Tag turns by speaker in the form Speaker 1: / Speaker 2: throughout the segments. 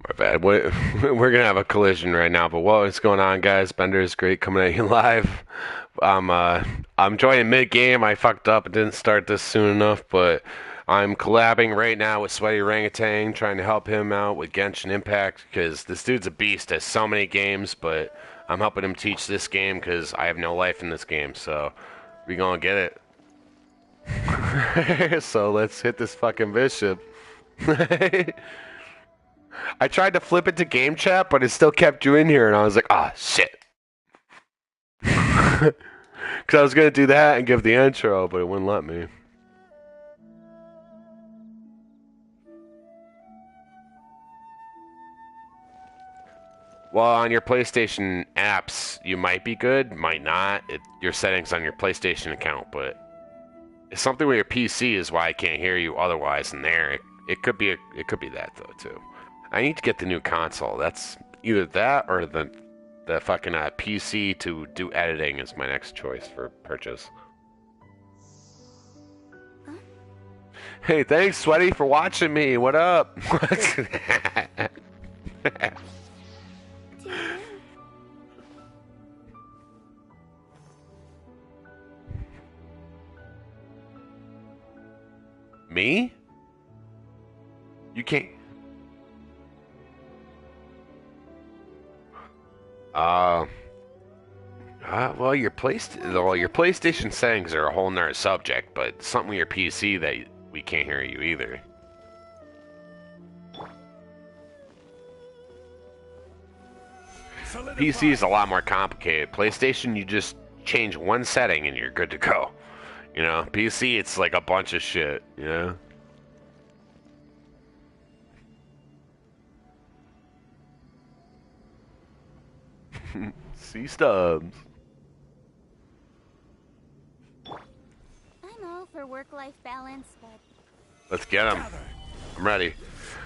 Speaker 1: My bad. We're gonna have a collision right now. But what's going on, guys? BenderIsGreat coming at you live. I'm joining mid game. I fucked up and didn't start this soon enough, but I'm collabing right now with Sweaty Orangutan, trying to help him out with Genshin Impact because this dude's a beast. Has so many games, but I'm helping him teach this game because I have no life in this game. So we gonna get it. So let's hit this fucking bishop. I tried to flip it to game chat, but it still kept you in here, and I was like, ah, shit. Because I was going to do that and give the intro, but it wouldn't let me. Well, on your PlayStation apps, you might be good, might not. Your settings on your PlayStation account, but it's something with your PC is why I can't hear you otherwise in there. It could be that though too. I need to get the new console. That's either that or the fucking PC to do editing is my next choice for purchase. Huh? Hey, thanks, Sweaty, for watching me. What up? Me? You can't. Well, your PlayStation settings are a whole nother subject, but something with your PC that we can't hear you either. PC is a lot more complicated. PlayStation, you just change one setting and you're good to go. You know, PC, it's like a bunch of shit, you know? See stubs.
Speaker 2: I'm all for work-life balance, but...
Speaker 1: Let's get him. I'm ready.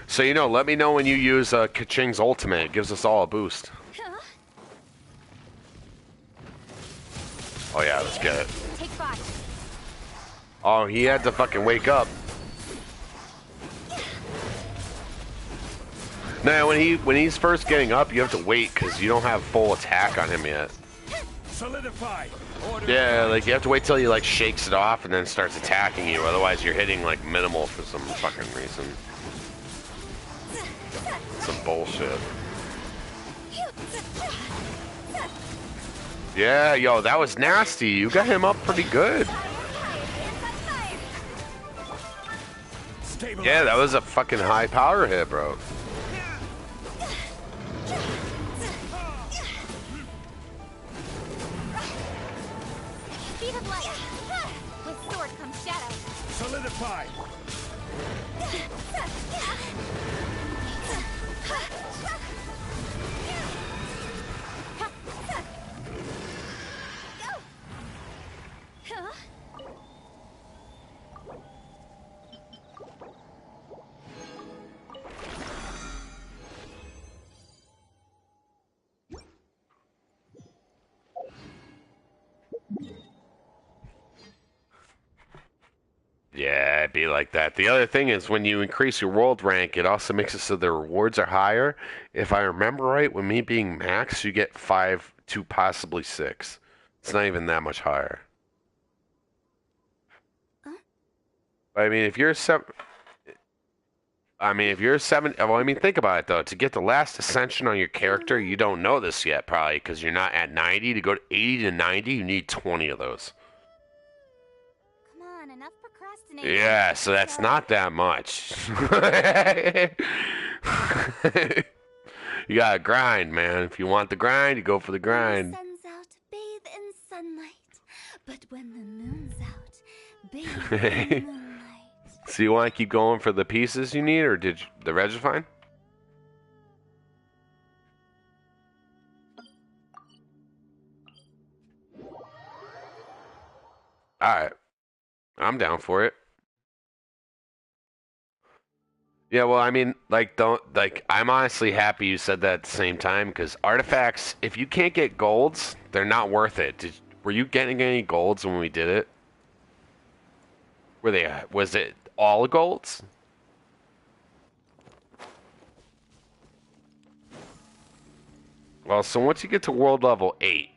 Speaker 1: So, you know, let me know when you use Kaching's ultimate. It gives us all a boost. Oh yeah, let's get it.
Speaker 2: Take 5.
Speaker 1: Oh, he had to fucking wake up. Now, when he's first getting up, you have to wait because you don't have full attack on him yet.
Speaker 3: Solidify.
Speaker 1: Yeah, like you have to wait till he like shakes it off and then starts attacking you. Otherwise, you're hitting like minimal for some fucking reason. Some bullshit. Yeah, yo, that was nasty. You got him up pretty good. Yeah, that was a fucking high power hit, bro.
Speaker 2: Speed of light. With sword comes shadow.
Speaker 3: Solidify.
Speaker 1: Yeah, it'd be like that. The other thing is when you increase your world rank, it also makes it so the rewards are higher. If I remember right, with me being max, you get 5 to possibly 6. It's not even that much higher. But I mean, if you're if you're 7, well, I mean, think about it though. To get the last ascension on your character, you don't know this yet, probably, because you're not at 90. To go to 80 to 90, you need 20 of those.
Speaker 2: Come on, enough procrastinating.
Speaker 1: Yeah, so that's not that much. You gotta grind, man. If you want the grind, you go for the grind.
Speaker 2: When the sun's out, bathe in sunlight. But when the moon's out, bathe in moonlight.
Speaker 1: So you want to keep going for the pieces you need, or did the reg is fine? Alright. I'm down for it. Yeah, well, I mean, I'm honestly happy you said that at the same time, because artifacts, if you can't get golds, they're not worth it. Were you getting any golds when we did it? Was it all golds? Well, so once you get to world level 8,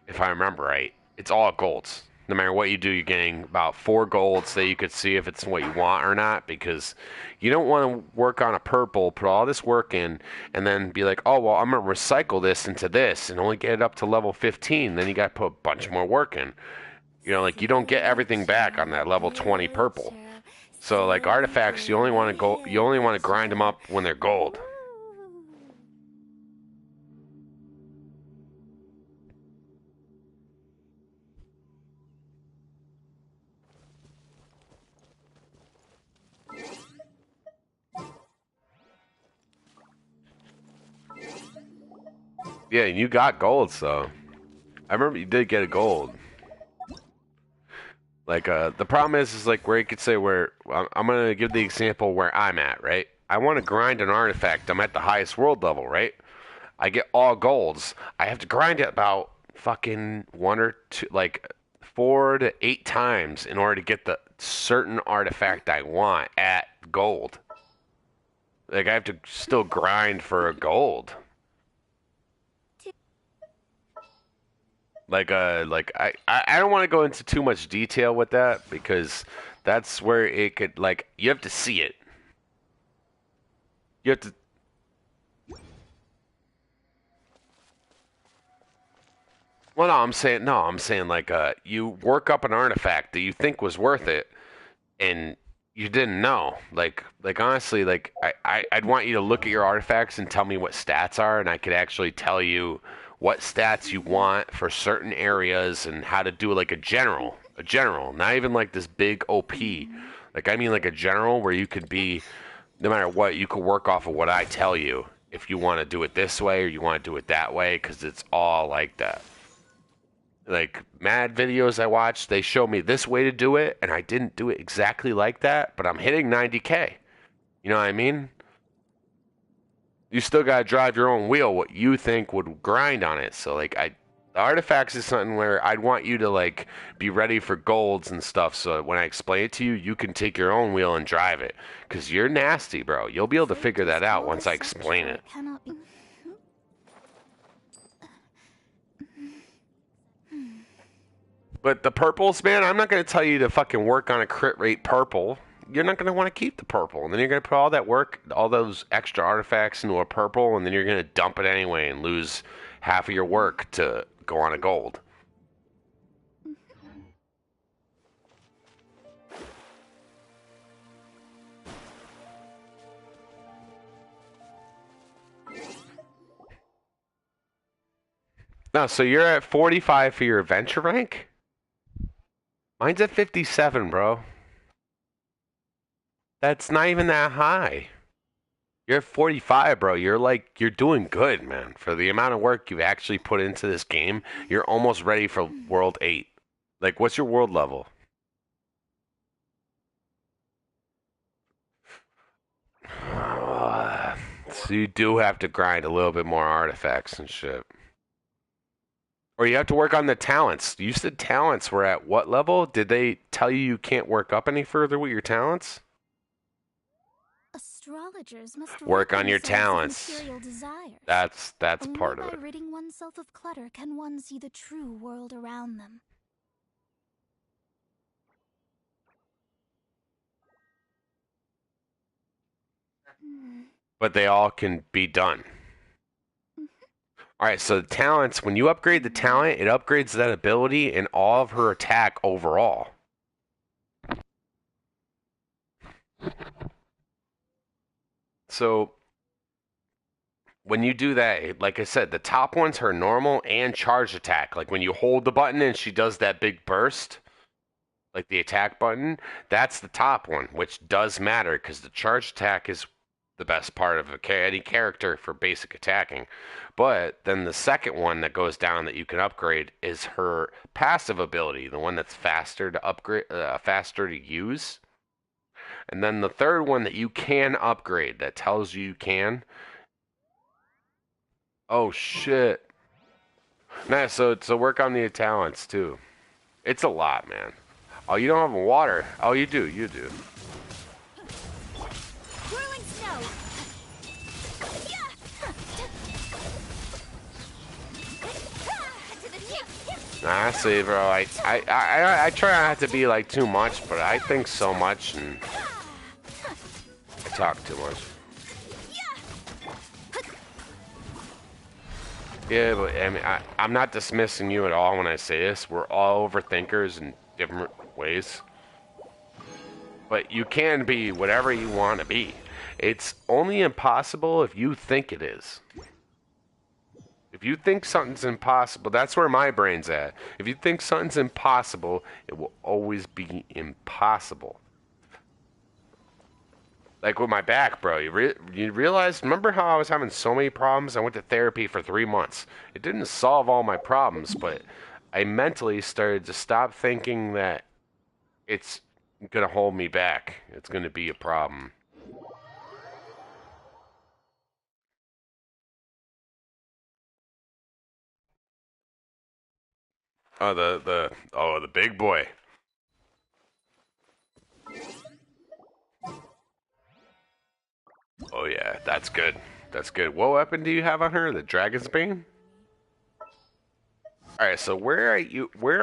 Speaker 1: if I remember right, it's all golds. No matter what you do, you're getting about 4 golds that you could see if it's what you want or not, because you don't want to work on a purple, put all this work in, and then be like, oh, well, I'm going to recycle this into this and only get it up to level 15. Then you got to put a bunch more work in. You know, like, you don't get everything back on that level 20 purple. So, like, artifacts, you only want to grind them up when they're gold. Yeah, and you got gold, so I remember you did get a gold. Like, the problem is like where you could say where I'm gonna give the example where I'm at, right? I want to grind an artifact. I'm at the highest world level, right? I get all golds. I have to grind it about fucking 1 or 2, like 4 to 8 times in order to get the certain artifact I want at gold. Like, I have to still grind for a gold. Like I don't want to go into too much detail with that because that's where it could, like, you have to see it. You have to. Well, I'm saying like you work up an artifact that you think was worth it, and you didn't know. Like honestly, like I'd want you to look at your artifacts and tell me what stats are, and I could actually tell you what stats you want for certain areas and how to do like a general, not even like this big OP. Like, I mean like a general where you could be, no matter what, you could work off of what I tell you if you want to do it this way or you want to do it that way, because it's all like that. Like, mad videos I watched, they show me this way to do it, and I didn't do it exactly like that, but I'm hitting 90K. You know what I mean? You still gotta drive your own wheel, what you think would grind on it. So, like, the artifacts is something where I'd want you to, like, be ready for golds and stuff, so that when I explain it to you, you can take your own wheel and drive it. Because you're nasty, bro. You'll be able to figure that out once I explain it. But the purples, man, I'm not going to tell you to fucking work on a crit rate purple. You're not going to want to keep the purple. And then you're going to put all that work, all those extra artifacts into a purple, and then you're going to dump it anyway and lose half of your work to go on a gold. No, so you're at 45 for your adventure rank? Mine's at 57, bro. That's not even that high. You're at 45, bro. You're doing good, man. For the amount of work you've actually put into this game, you're almost ready for World 8. Like, what's your world level? So you do have to grind a little bit more artifacts and shit. Or you have to work on the talents. You said talents were at what level? Did they tell you can't work up any further with your talents?
Speaker 2: Astrologers must
Speaker 1: Work on your
Speaker 2: themselves of
Speaker 1: talents.
Speaker 2: material desires.
Speaker 1: That's
Speaker 2: Only
Speaker 1: part of
Speaker 2: by
Speaker 1: it.
Speaker 2: ridding oneself of clutter can one see the true world around them.
Speaker 1: But they all can be done. All right, so the talents, when you upgrade the talent, it upgrades that ability and all of her attack overall. So when you do that, like I said, the top one's her normal and charge attack. Like when you hold the button and she does that big burst, like the attack button, that's the top one, which does matter because the charge attack is the best part of any character for basic attacking. But then the second one that goes down that you can upgrade is her passive ability, the one that's faster to upgrade, faster to use. And then the third one that you can upgrade that tells you can. Oh shit. Nah, so work on the talents too. It's a lot, man. Oh, you don't have water. Oh, you do. You do.
Speaker 2: Whirling snow.
Speaker 1: Honestly, bro, I try not to be like too much, but I think so much and I talk too much. Yeah, but I mean, I'm not dismissing you at all when I say this. We're all overthinkers in different ways. But you can be whatever you want to be. It's only impossible if you think it is. If you think something's impossible, that's where my brain's at. If you think something's impossible, it will always be impossible. Like with my back, bro. You realize, remember how I was having so many problems? I went to therapy for 3 months. It didn't solve all my problems, but I mentally started to stop thinking that it's going to hold me back. It's going to be a problem. Oh, the big boy. Oh yeah, that's good. That's good. What weapon do you have on her? The Dragon's Bane? Alright, so where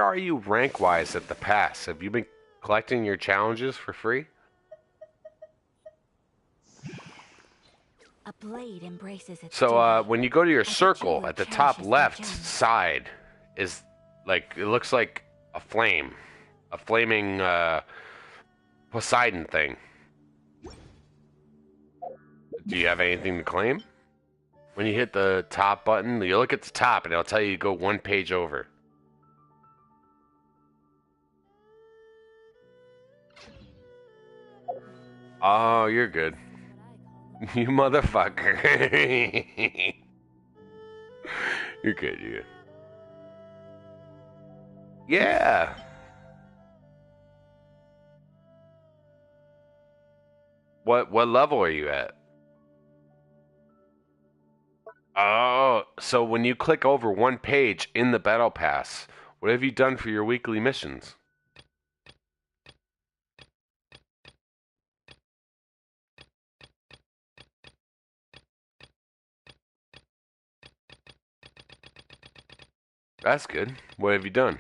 Speaker 1: are you rank wise at the pass? Have you been collecting your challenges for free?
Speaker 2: A blade embraces its
Speaker 1: So
Speaker 2: duty.
Speaker 1: when you go to your
Speaker 2: As a
Speaker 1: circle
Speaker 2: jeweler
Speaker 1: at the top
Speaker 2: cherishes their
Speaker 1: left
Speaker 2: gems.
Speaker 1: side is like it looks like a flame. A flaming Poseidon thing. Do you have anything to claim? When you hit the top button, you look at the top and it'll tell you to go one page over. Oh, you're good. You motherfucker. You're good, you're good. Yeah. What level are you at? Oh, so when you click over one page in the battle pass, what have you done for your weekly missions? That's good. What have you done?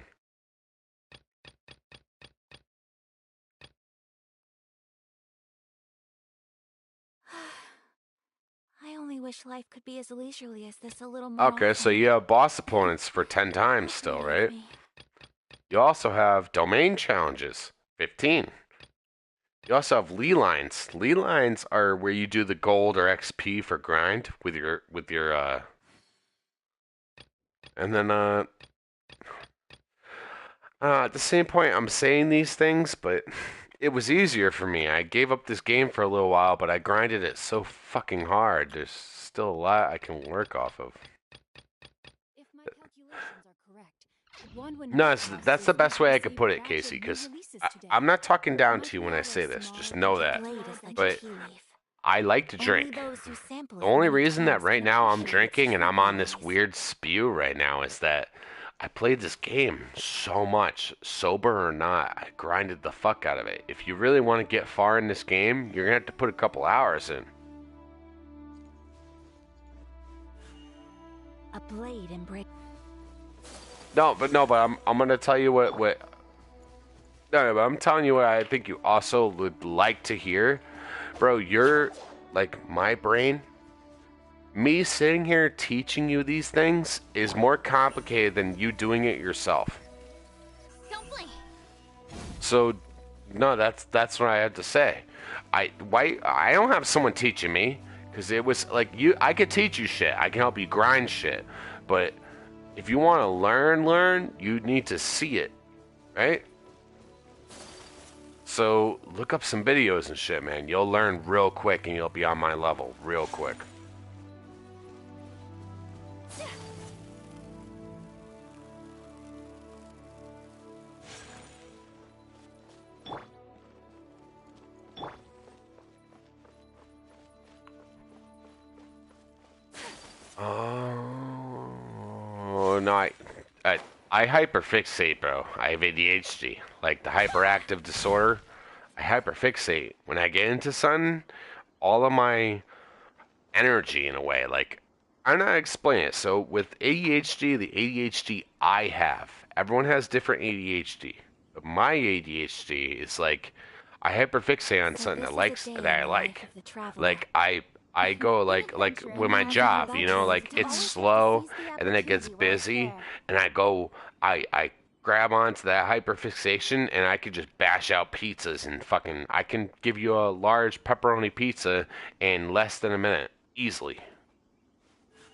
Speaker 2: I only wish life could be as leisurely as this a little more
Speaker 1: Okay, so
Speaker 2: often.
Speaker 1: you have boss opponents for 10 times still, right? You also have domain challenges, 15. You also have Lee lines. Lee lines are where you do the gold or XP for grind with your and then at the same point I'm saying these things, but it was easier for me. I gave up this game for a little while, but I grinded it so fucking hard. There's still a lot I can work off of.
Speaker 2: If my calculations are correct, one would
Speaker 1: No,
Speaker 2: not
Speaker 1: that's the best way I could
Speaker 2: receive
Speaker 1: put
Speaker 2: a
Speaker 1: it,
Speaker 2: batch
Speaker 1: Casey,
Speaker 2: of new
Speaker 1: because
Speaker 2: releases today.
Speaker 1: I'm not talking down
Speaker 2: One
Speaker 1: to you when I
Speaker 2: flower
Speaker 1: say this.
Speaker 2: small
Speaker 1: Just
Speaker 2: and
Speaker 1: know
Speaker 2: the
Speaker 1: that.
Speaker 2: blade is like
Speaker 1: But
Speaker 2: a tea leaf.
Speaker 1: I like to
Speaker 2: Only
Speaker 1: drink.
Speaker 2: those who sample
Speaker 1: The
Speaker 2: it
Speaker 1: only
Speaker 2: many
Speaker 1: reason that
Speaker 2: times
Speaker 1: right
Speaker 2: can
Speaker 1: now I'm
Speaker 2: appreciate its
Speaker 1: drinking and
Speaker 2: true
Speaker 1: I'm on this
Speaker 2: glories.
Speaker 1: weird spew right now is that I played this game so much, sober or not. I grinded the fuck out of it. If you really want to get far in this game, you're gonna have to put a couple hours in.
Speaker 2: A blade embrace.
Speaker 1: No, but I'm gonna tell you what. No, but I'm telling you what I think you also would like to hear, bro. You're like my brain. Me sitting here teaching you these things is more complicated than you doing it yourself.
Speaker 2: Don't blink.
Speaker 1: So, no, that's what I had to say. I don't have someone teaching me because it was like you. I could teach you shit. I can help you grind shit, but if you want to learn, you need to see it, right? So look up some videos and shit, man. You'll learn real quick, and you'll be on my level real quick. Oh no, I, I hyperfixate, bro. I have ADHD, like the hyperactive disorder. I hyperfixate when I get into something. All of my energy, in a way, like I'm not explaining it. So with ADHD, the ADHD I have Everyone has different ADHD. But my ADHD is like I hyperfixate on
Speaker 2: So
Speaker 1: something
Speaker 2: this
Speaker 1: that
Speaker 2: is a
Speaker 1: likes
Speaker 2: day
Speaker 1: that
Speaker 2: in
Speaker 1: I
Speaker 2: the life
Speaker 1: like.
Speaker 2: of the traveler.
Speaker 1: Like I go like with my job, you know, like it's slow and then it gets busy and I grab onto that hyperfixation and I could just bash out pizzas and fucking I can give you a large pepperoni pizza in less than a minute easily.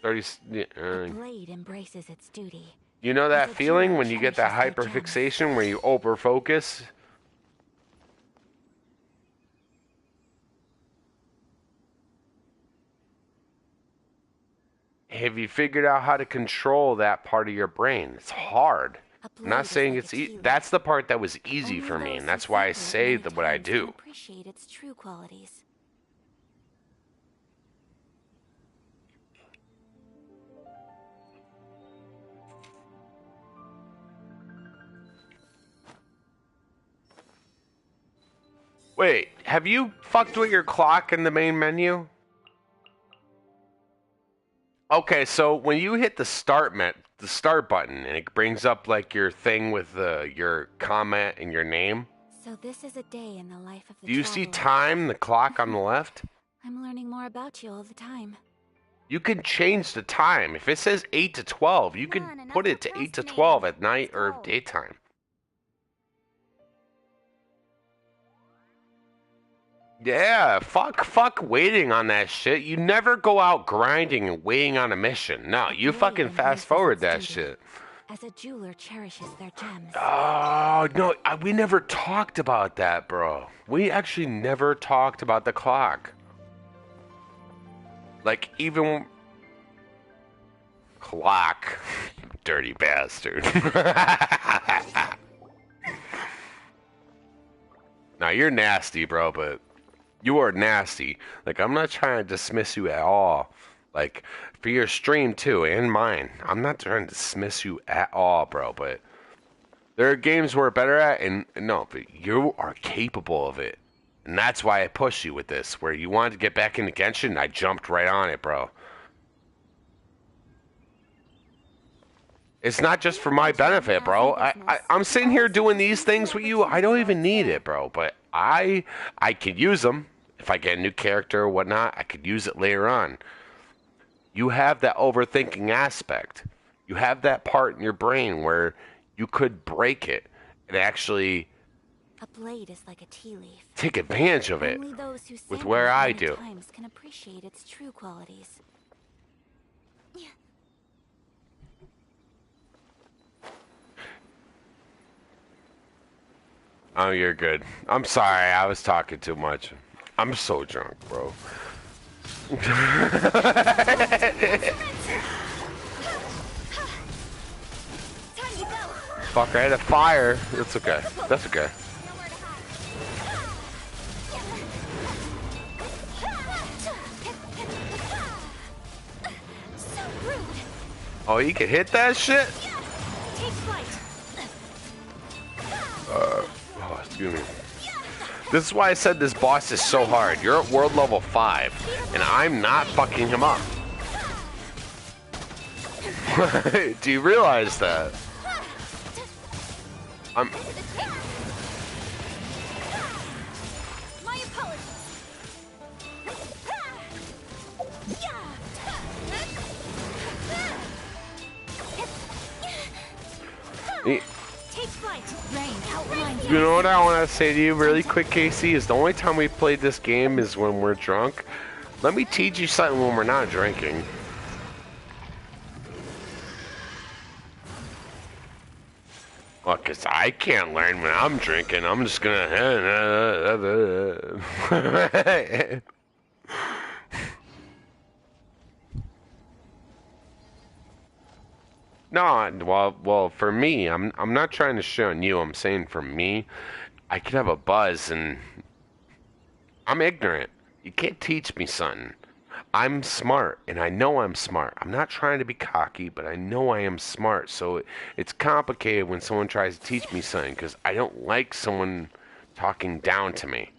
Speaker 1: 30
Speaker 2: The blade embraces its duty.
Speaker 1: you know
Speaker 2: As
Speaker 1: that
Speaker 2: a
Speaker 1: feeling
Speaker 2: jeweler
Speaker 1: when you get that
Speaker 2: cherishes their gems.
Speaker 1: hyperfixation where you over focus? Have you figured out how to control that part of your brain? It's hard.
Speaker 2: A
Speaker 1: I'm not
Speaker 2: blade is
Speaker 1: saying
Speaker 2: like
Speaker 1: it's
Speaker 2: a tea leaf.
Speaker 1: that's the part that was easy
Speaker 2: Only
Speaker 1: for me,
Speaker 2: those
Speaker 1: and
Speaker 2: who
Speaker 1: that's why I
Speaker 2: savor it
Speaker 1: say
Speaker 2: many
Speaker 1: what I
Speaker 2: times can
Speaker 1: do.
Speaker 2: appreciate its true qualities.
Speaker 1: Wait, have you fucked with your clock in the main menu? Okay, so when you hit the start button, and it brings up like your thing with your comment and your name.
Speaker 2: So this is a day in the life of the
Speaker 1: Do you see
Speaker 2: traveler.
Speaker 1: time, the clock on the left?
Speaker 2: I'm learning more about you all the time.
Speaker 1: You can change the time. If it says 8 to 12, you
Speaker 2: Come on,
Speaker 1: can
Speaker 2: enough
Speaker 1: put it to 8 to
Speaker 2: procrastinating.
Speaker 1: 12 at night
Speaker 2: Let's
Speaker 1: or
Speaker 2: go.
Speaker 1: daytime. Yeah, fuck waiting on that shit. You never go out grinding and waiting on a mission. No,
Speaker 2: A
Speaker 1: you
Speaker 2: blade
Speaker 1: fucking fast
Speaker 2: embraces
Speaker 1: forward
Speaker 2: its
Speaker 1: that
Speaker 2: duty.
Speaker 1: shit.
Speaker 2: As a jeweler cherishes their gems.
Speaker 1: Oh, no, we never talked about that, bro. We actually never talked about the clock. Like, even... Clock. Dirty bastard. Now, you're nasty, bro, but... You are nasty. Like, I'm not trying to dismiss you at all. Like, for your stream, too, and mine. I'm not trying to dismiss you at all, bro, but... There are games we're better at, and no, but you are capable of it. And that's why I pushed you with this, where you wanted to get back into Genshin, and I jumped right on it, bro. It's not just for my benefit, bro. I'm sitting here doing these things with you. I don't even need it, bro. But I could use them. If I get a new character or whatnot, I could use it later on. You have that overthinking aspect. You have that part in your brain where you could break it and actually
Speaker 2: A blade is like a tea leaf.
Speaker 1: take advantage of it
Speaker 2: Only those who
Speaker 1: with
Speaker 2: savor
Speaker 1: where
Speaker 2: it
Speaker 1: I
Speaker 2: many
Speaker 1: do.
Speaker 2: times can appreciate its true qualities.
Speaker 1: Oh, you're good. I'm sorry. I was talking too much. I'm so drunk, bro. Fuck, I had a fire. That's okay. That's okay.
Speaker 2: So rude.
Speaker 1: Oh, you can hit that shit?
Speaker 2: Take flight.
Speaker 1: Oh, excuse me. This is why I said this boss is so hard. You're at world level 5, and I'm not fucking him up. Do you realize that? I'm...
Speaker 2: My apologies. Take flight. Rain outlines.
Speaker 1: You know what I want to say to you really quick, Casey? Is the only time we played this game is when we're drunk. Let me teach you something when we're not drinking. Well, because I can't learn when I'm drinking. I'm just gonna... No, well, for me, I'm not trying to shit on you. I'm saying for me, I could have a buzz and I'm ignorant. You can't teach me something. I'm smart, and I know I'm smart. I'm not trying to be cocky, but I know I am smart. So it's complicated when someone tries to teach me something because I don't like someone talking down to me.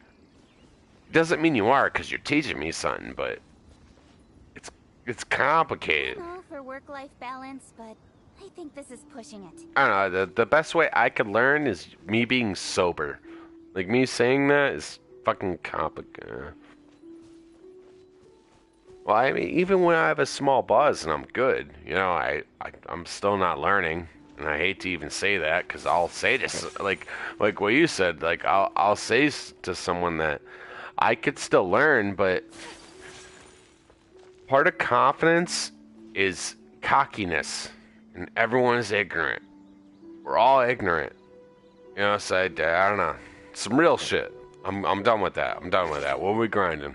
Speaker 1: It doesn't mean you are because you're teaching me something, but it's complicated.
Speaker 2: For work-life balance, but I think this is pushing it.
Speaker 1: I don't know. The best way I could learn is me being sober. Like, me saying that is fucking complicated. Well, I mean, even when I have a small buzz and I'm good, you know, I'm still not learning, and I hate to even say that because I'll say this, like what you said, like I'll say to someone that I could still learn, but part of confidence is cockiness, and everyone is ignorant. We're all ignorant, you know. So I don't know, some real shit. I'm done with that. I'm done with that. What are we grinding?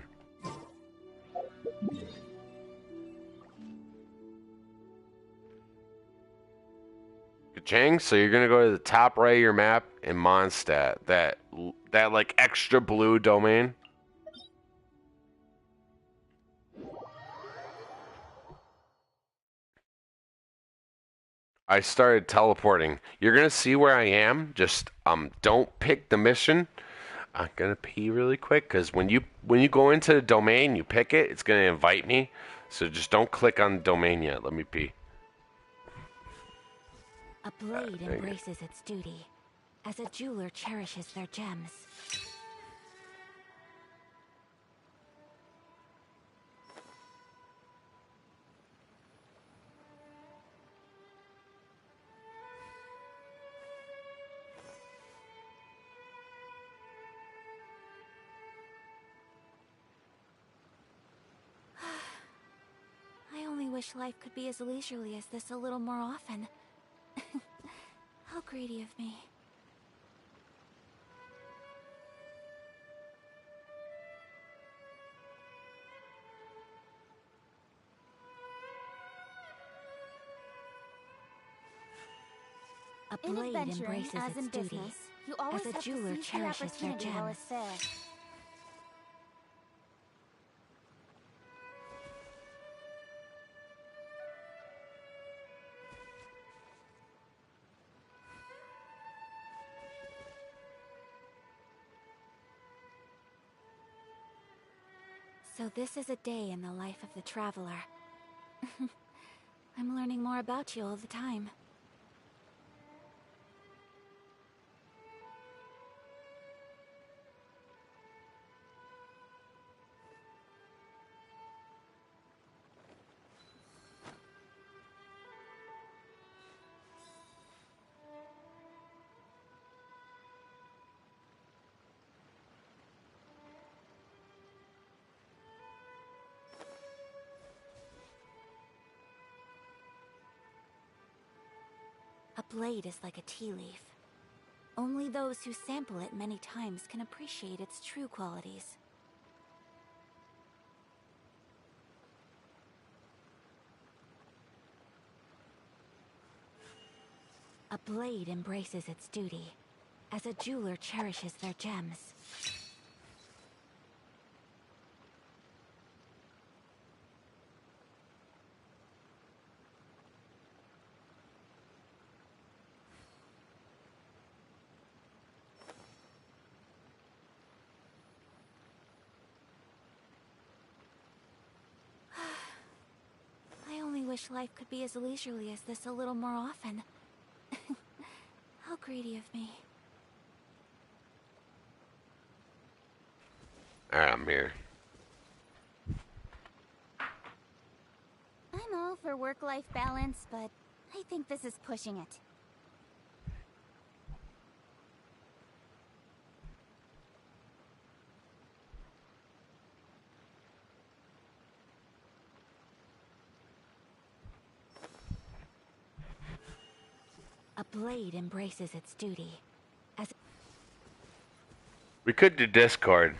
Speaker 1: Chang, so you're gonna go to the top right of your map in Mondstadt, that like extra blue domain. I started teleporting. You're gonna see where I am. Just don't pick the mission. I'm gonna pee really quick because when you go into the domain, you pick it. It's gonna invite me. So just don't click on the domain yet. Let me pee.
Speaker 2: A blade embraces its duty, as a jeweler cherishes their gems. I only wish life could be as leisurely as this a little more often. How greedy of me. A blade embraces its duty, as a jeweler cherishes their gems. So this is a day in the life of the traveler. I'm learning more about you all the time. A blade is like a tea leaf. Only those who sample it many times can appreciate its true qualities. A blade embraces its duty, as a jeweler cherishes their gems. I only wish life could be as leisurely as this a little more often. How greedy of me.
Speaker 1: Alright, I'm here.
Speaker 2: I'm all for work-life balance, but I think this is pushing it. A blade embraces its duty, as
Speaker 1: We could do Discord.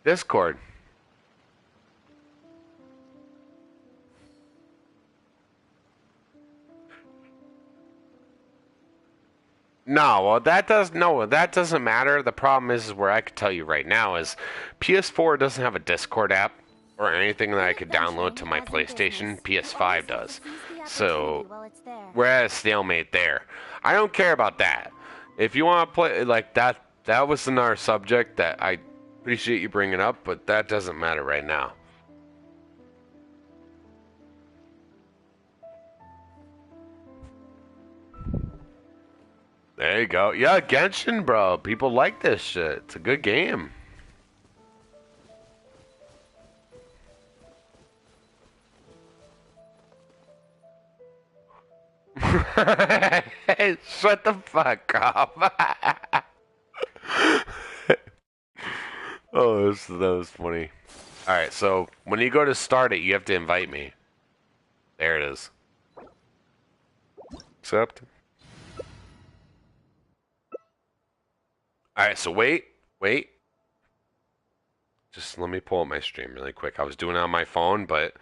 Speaker 1: Discord. No, well that doesn't matter. The problem is where I could tell you right now is PS4 doesn't have a Discord app or anything that I could download to my PlayStation. PS5 does. So we're at a stalemate there. I don't care about that. If you want to play like that, that was another subject that I appreciate you bringing up, but that doesn't matter right now. There you go. Yeah, Genshin, bro. People like this shit. It's a good game. Shut the fuck up. Oh, that was funny. Alright, so when you go to start it, you have to invite me. There it is. Accept. Alright, so wait. Just let me pull up my stream really quick. I was doing it on my phone, but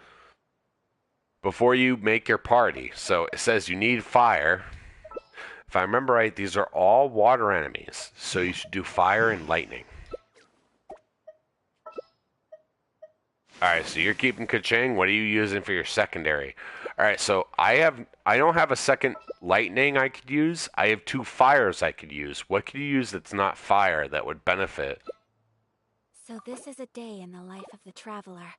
Speaker 1: before you make your party, so it says you need fire. If I remember right, these are all water enemies, so you should do fire and lightning. Alright, so you're keeping Kaching. What are you using for your secondary? Alright, so I don't have a second lightning I could use. I have 2 fires I could use. What could you use that's not fire that would benefit?
Speaker 2: So this is a day in the life of the traveler.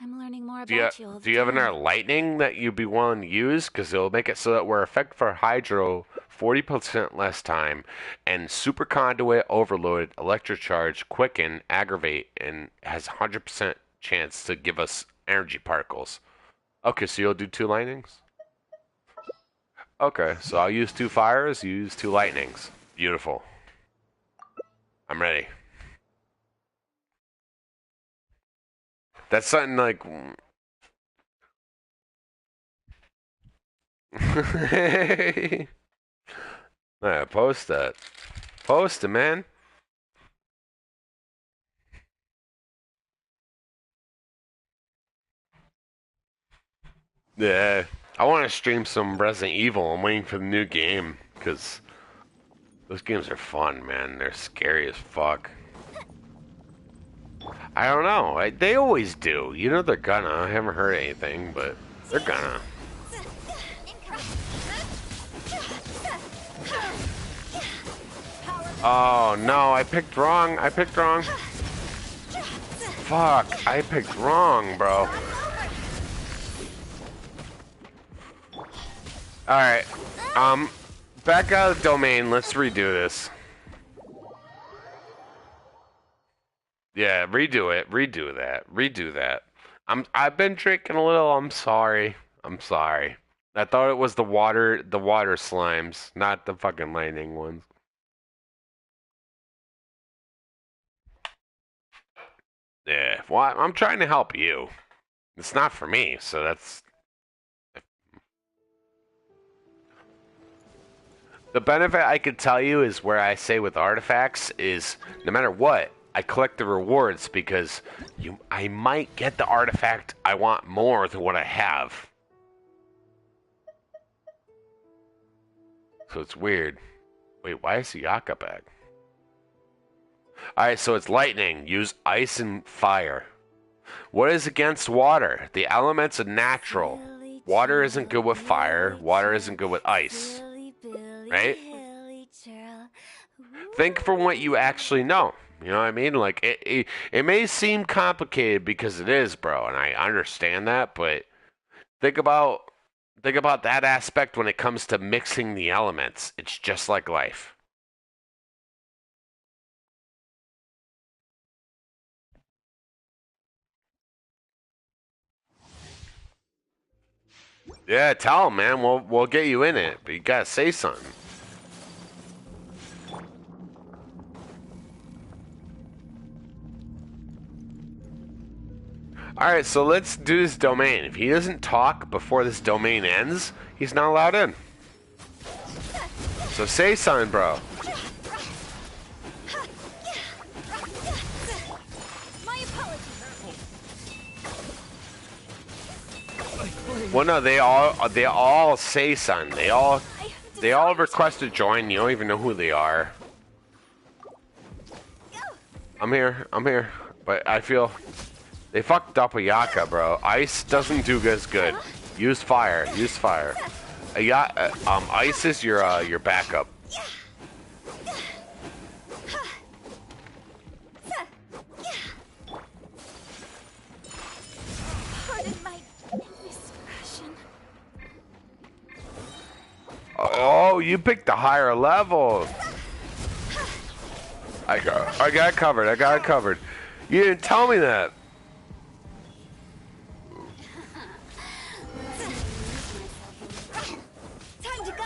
Speaker 2: I'm learning more
Speaker 1: Do you,
Speaker 2: about you all the
Speaker 1: do you have
Speaker 2: time.
Speaker 1: another lightning that you'd be willing to use? Because it'll make it so that we're effective for hydro 40% less time, and super conduit, overload, electrocharge, quicken, aggravate, and has 100% chance to give us energy particles. Okay, so you'll do 2 lightnings? Okay, so I'll use 2 fires, you use 2 lightnings. Beautiful. I'm ready. That's something like... Yeah, post that. Post it, man. Yeah. I want to stream some Resident Evil. I'm waiting for the new game, because those games are fun, man. They're scary as fuck. I don't know. They always do. You know they're gonna. I haven't heard anything, but they're gonna. Oh, no. I picked wrong. Fuck. I picked wrong, bro. Alright. Back out of the domain. Let's redo this. Yeah, redo it. Redo that. I've been drinking a little. I'm sorry. I thought it was the water slimes, not the fucking lightning ones. Yeah, well, I'm trying to help you. It's not for me, so that's... The benefit I could tell you is where I say with artifacts is no matter what, I collect the rewards because I might get the artifact I want more than what I have. So it's weird. Wait, why is Yaka back? Alright, so it's lightning. Use ice and fire. What is against water? The elements are natural. Water isn't good with fire. Water isn't good with ice. Right? Think from what you actually know. You know what I mean? Like, it may seem complicated because it is, bro, and I understand that, but think about that aspect when it comes to mixing the elements. It's just like life. Yeah, tell him, man. We'll get you in it, but you gotta say something. Alright, so let's do this domain. If he doesn't talk before this domain ends, he's not allowed in. So say something, bro. Well, no, they all say something. They all request to join. You don't even know who they are. I'm here. But I feel they fucked up Ayaka, bro. Ice doesn't do as good. Use fire. Ice is your backup. Oh, you picked the higher level. I got it covered. I got it covered. You didn't tell me that.
Speaker 2: Time to go.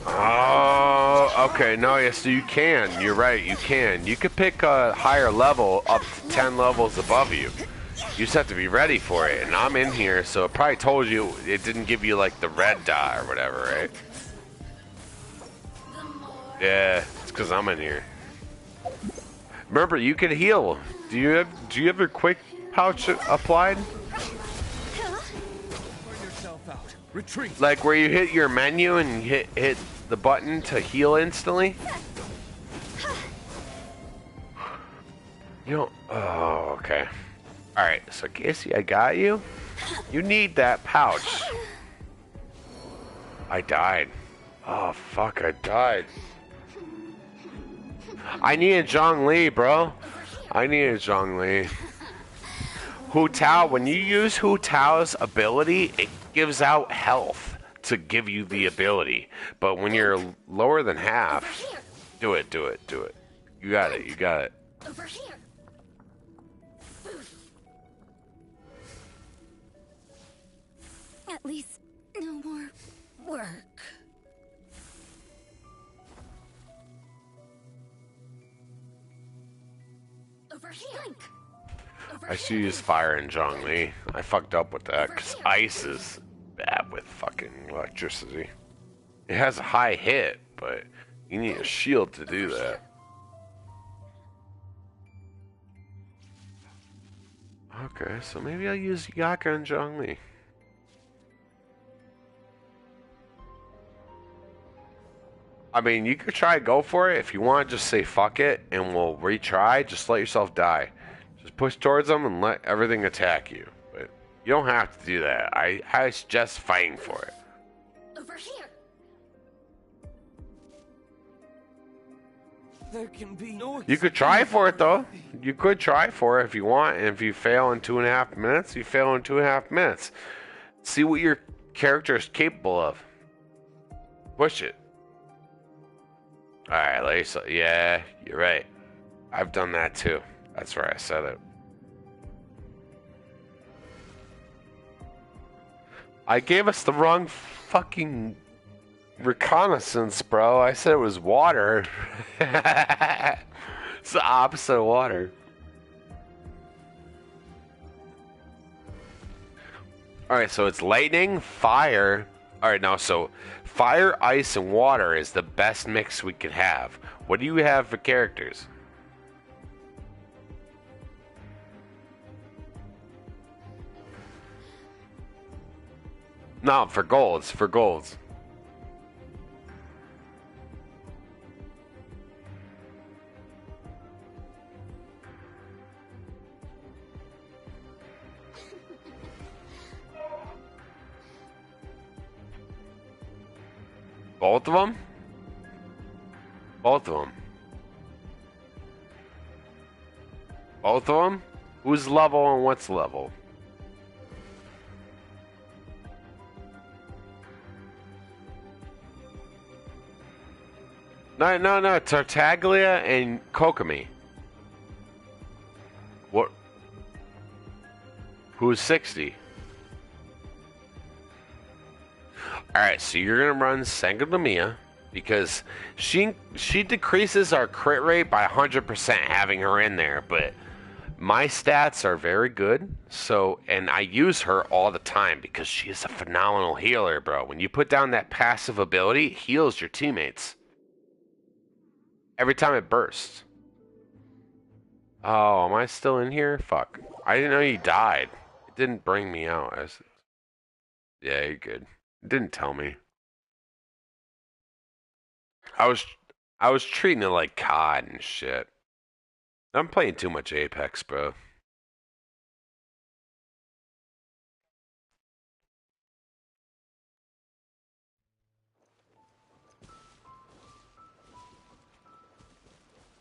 Speaker 1: Oh, okay. No, yes, you can. You're right. You can. You could pick a higher level up to 10 levels above you. You just have to be ready for it. And I'm in here, so it probably told you it didn't give you like the red dot or whatever, right? Yeah, it's because I'm in here. Remember, you can heal. Do you have your quick pouch applied?
Speaker 3: Burn yourself out. Retreat.
Speaker 1: Like where you hit your menu and hit the button to heal instantly? You don't. Oh, okay. All right. So Casey, I got you. You need that pouch. I died. Oh fuck! I died. I needed Zhongli, bro. I needed Zhongli. Hu Tao, when you use Hu Tao's ability, it gives out health to give you the ability. But when you're lower than half, do it. You got it, you got it.
Speaker 2: Over here. At least no more work. Over here.
Speaker 1: I should use fire in Zhongli. I fucked up with that, because ice is bad with fucking electricity. It has a high hit, but you need a shield to do that. Okay, so maybe I'll use Yaka and Zhongli. I mean, you could try go for it. If you want, just say fuck it, and we'll retry. Just let yourself die. Just push towards them and let everything attack you. But you don't have to do that. I suggest fighting for it.
Speaker 2: Over here.
Speaker 3: There can be no.
Speaker 1: You could try for it, though. You could try for it if you want, and if you fail in 2.5 minutes, you fail in 2.5 minutes. See what your character is capable of. Push it. Alright, Lisa. Yeah, you're right. I've done that too. That's where I said it. I gave us the wrong fucking reconnaissance, bro. I said it was water. It's the opposite of water. Alright, so it's lightning, fire. Alright, now, so fire, ice, and water is the best mix we could have. What do you have for characters? No, for golds. For golds. Both of them? Both of them. Both of them? Who's level and what's level? No. Tartaglia and Kokomi. What? Who's 60? Alright, so you're gonna run Sanguinamia because she decreases our crit rate by 100% having her in there, but my stats are very good, so, and I use her all the time because she is a phenomenal healer, bro. When you put down that passive ability, it heals your teammates. Every time it bursts. Oh, am I still in here? Fuck. I didn't know you died. It didn't bring me out. Yeah, you're good. It didn't tell me. I was treating it like COD and shit. I'm playing too much Apex, bro.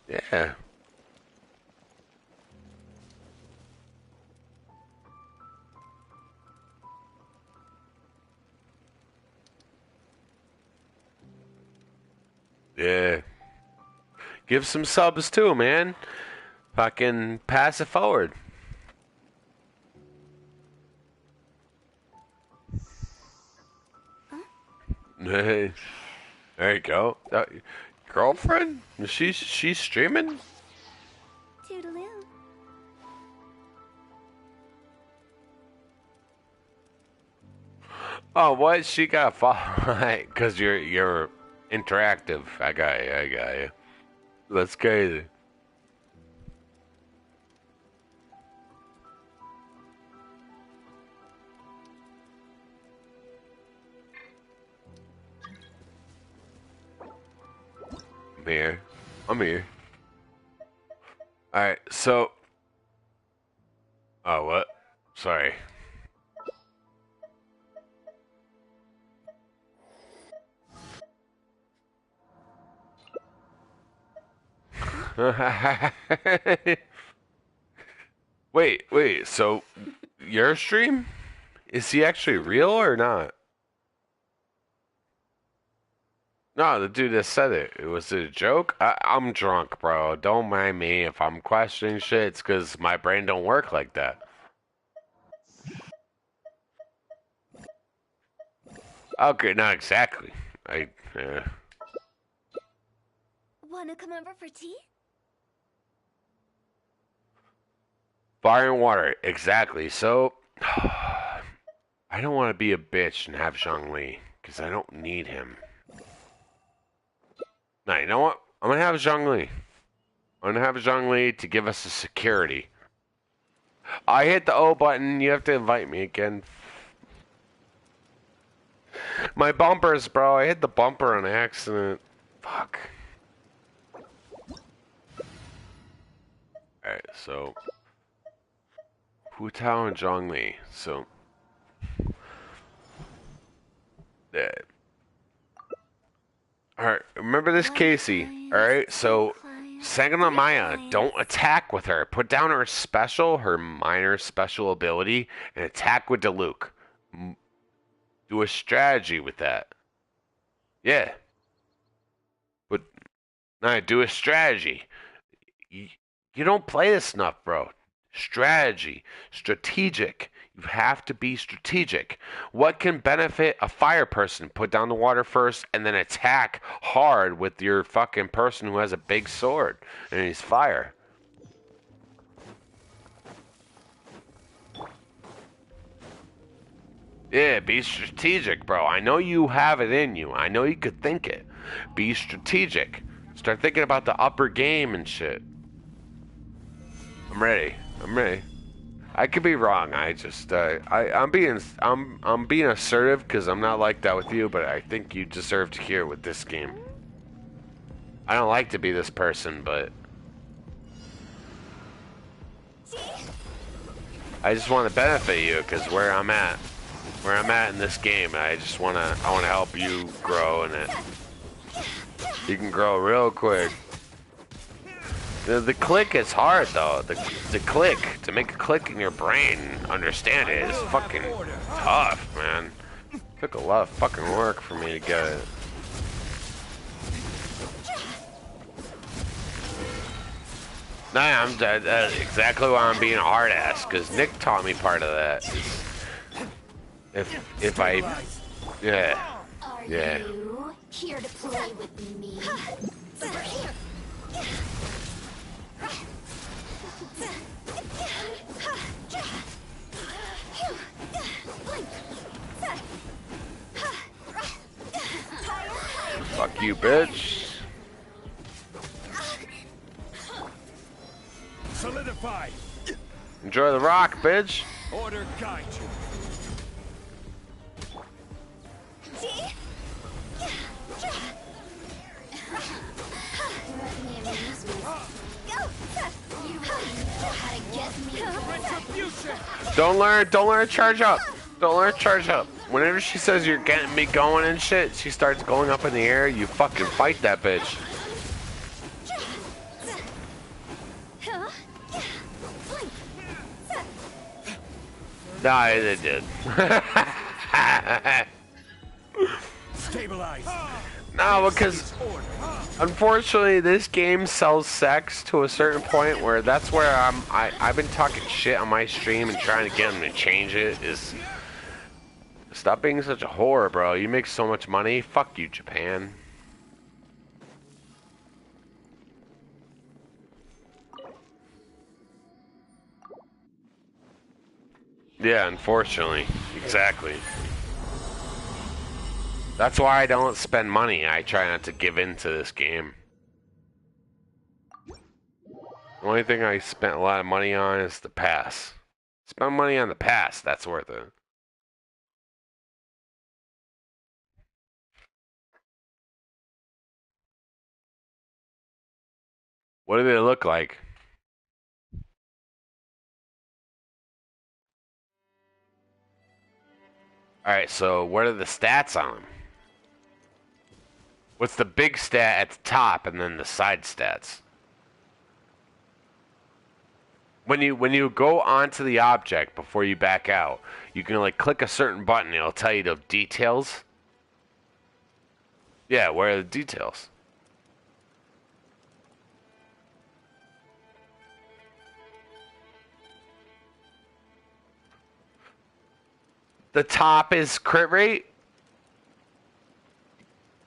Speaker 1: Yeah. Give some subs too, man. Fucking pass it forward. Hey, there you go. Girlfriend? She's streaming?
Speaker 2: Toodaloo.
Speaker 1: Oh, what? She got follow because you're interactive. I got you. I got you. That's crazy. I'm here. I'm here. All right. So. Oh, what? Sorry. Wait. So, your stream? Is he actually real or not? No, the dude that said it. It was a joke. I'm drunk, bro. Don't mind me if I'm questioning shit. It's because my brain don't work like that. Okay, not exactly. I.
Speaker 2: Wanna come over for tea?
Speaker 1: Fire and water, exactly. So, I don't want to be a bitch and have Zhongli, because I don't need him. No, you know what? I'm going to have Zhongli. I'm going to have Zhongli to give us a security. I hit the O button. You have to invite me again. My bumpers, bro. I hit the bumper on accident. Fuck. Alright, so... Hu Tao and Zhongli. So... Yeah. Alright, remember this, Casey. Alright, so... Sagana Maya, don't attack with her. Put down her special, her minor special ability, and attack with Diluc. Do a strategy with that. Yeah. But, no, do a strategy. You don't play this enough, bro. Strategy. Strategic. You have to be strategic. What can benefit a fire person? Put down the water first and then attack hard with your fucking person who has a big sword and he's fire. Yeah, be strategic, bro. I know you have it in you. I know you could think it. Be strategic. Start thinking about the upper game and shit. I'm ready. I could be wrong. I just I'm being assertive because I'm not like that with you, but I think you deserve to hear with this game. I don't like to be this person, but I just want to benefit you because where I'm at in this game, I want to help you grow in it. You can grow real quick. The click is hard though. The click, to make a click in your brain, understand it, is fucking tough, man. Took a lot of fucking work for me to get it. Nah, that's exactly why I'm being a hard ass, because Nick taught me part of that. If I, yeah.
Speaker 4: Are you here to play with me? Over here.
Speaker 1: Fuck you, bitch.
Speaker 3: Solidify.
Speaker 1: Enjoy the rock, bitch.
Speaker 3: Order guide you.
Speaker 1: Don't learn to charge up. Don't learn to charge up. Whenever she says you're getting me going and shit, she starts going up in the air, you fucking fight that bitch. Nah, it did.
Speaker 3: Stabilize.
Speaker 1: No, because Unfortunately, this game sells sex to a certain point where that's where I've been talking shit on my stream and trying to get them to change it. Is stop being such a whore, bro. You make so much money. Fuck you, Japan. Yeah, unfortunately. Exactly. That's why I don't spend money. I try not to give in to this game. The only thing I spent a lot of money on is the pass. Spend money on the pass. That's worth it. What do they look like? Alright, so what are the stats on them? What's the big stat at the top and then the side stats? When you go onto the object before you back out, you can like click a certain button, it'll tell you the details. Yeah, where are the details? The top is crit rate.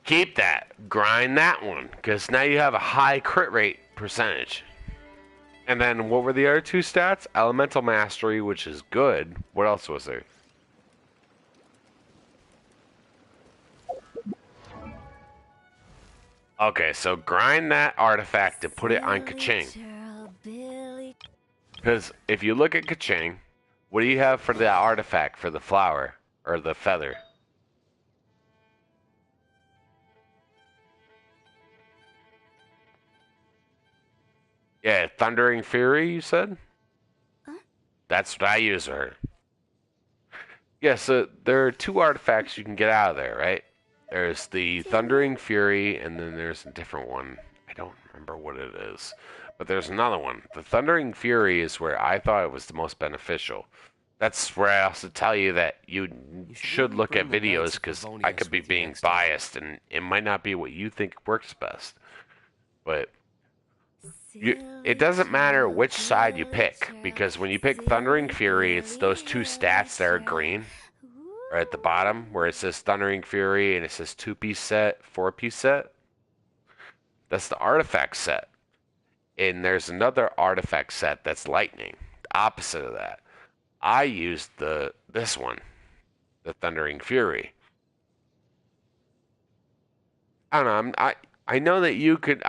Speaker 1: Keep that. Grind that one, because now you have a high crit rate percentage. And then what were the other two stats? Elemental Mastery, which is good. What else was there? Okay, so grind that artifact and put it on Kaching. Because if you look at Kaching, what do you have for the artifact for the flower or the feather? Yeah, Thundering Fury, you said? That's what I use her. Yeah, so there are two artifacts you can get out of there, right? There's the Thundering Fury, and then there's a different one. I don't remember what it is. But there's another one. The Thundering Fury is where I thought it was the most beneficial. That's where I also tell you that you should look at videos, because I could be being biased, and it might not be what you think works best. But it doesn't matter which side you pick, because when you pick Thundering Fury, it's those two stats that are green, or at the bottom, where it says Thundering Fury and it says 2-piece set, 4-piece set. That's the artifact set. And there's another artifact set that's lightning, the opposite of that. I used this one, the Thundering Fury. I don't know. I know that you could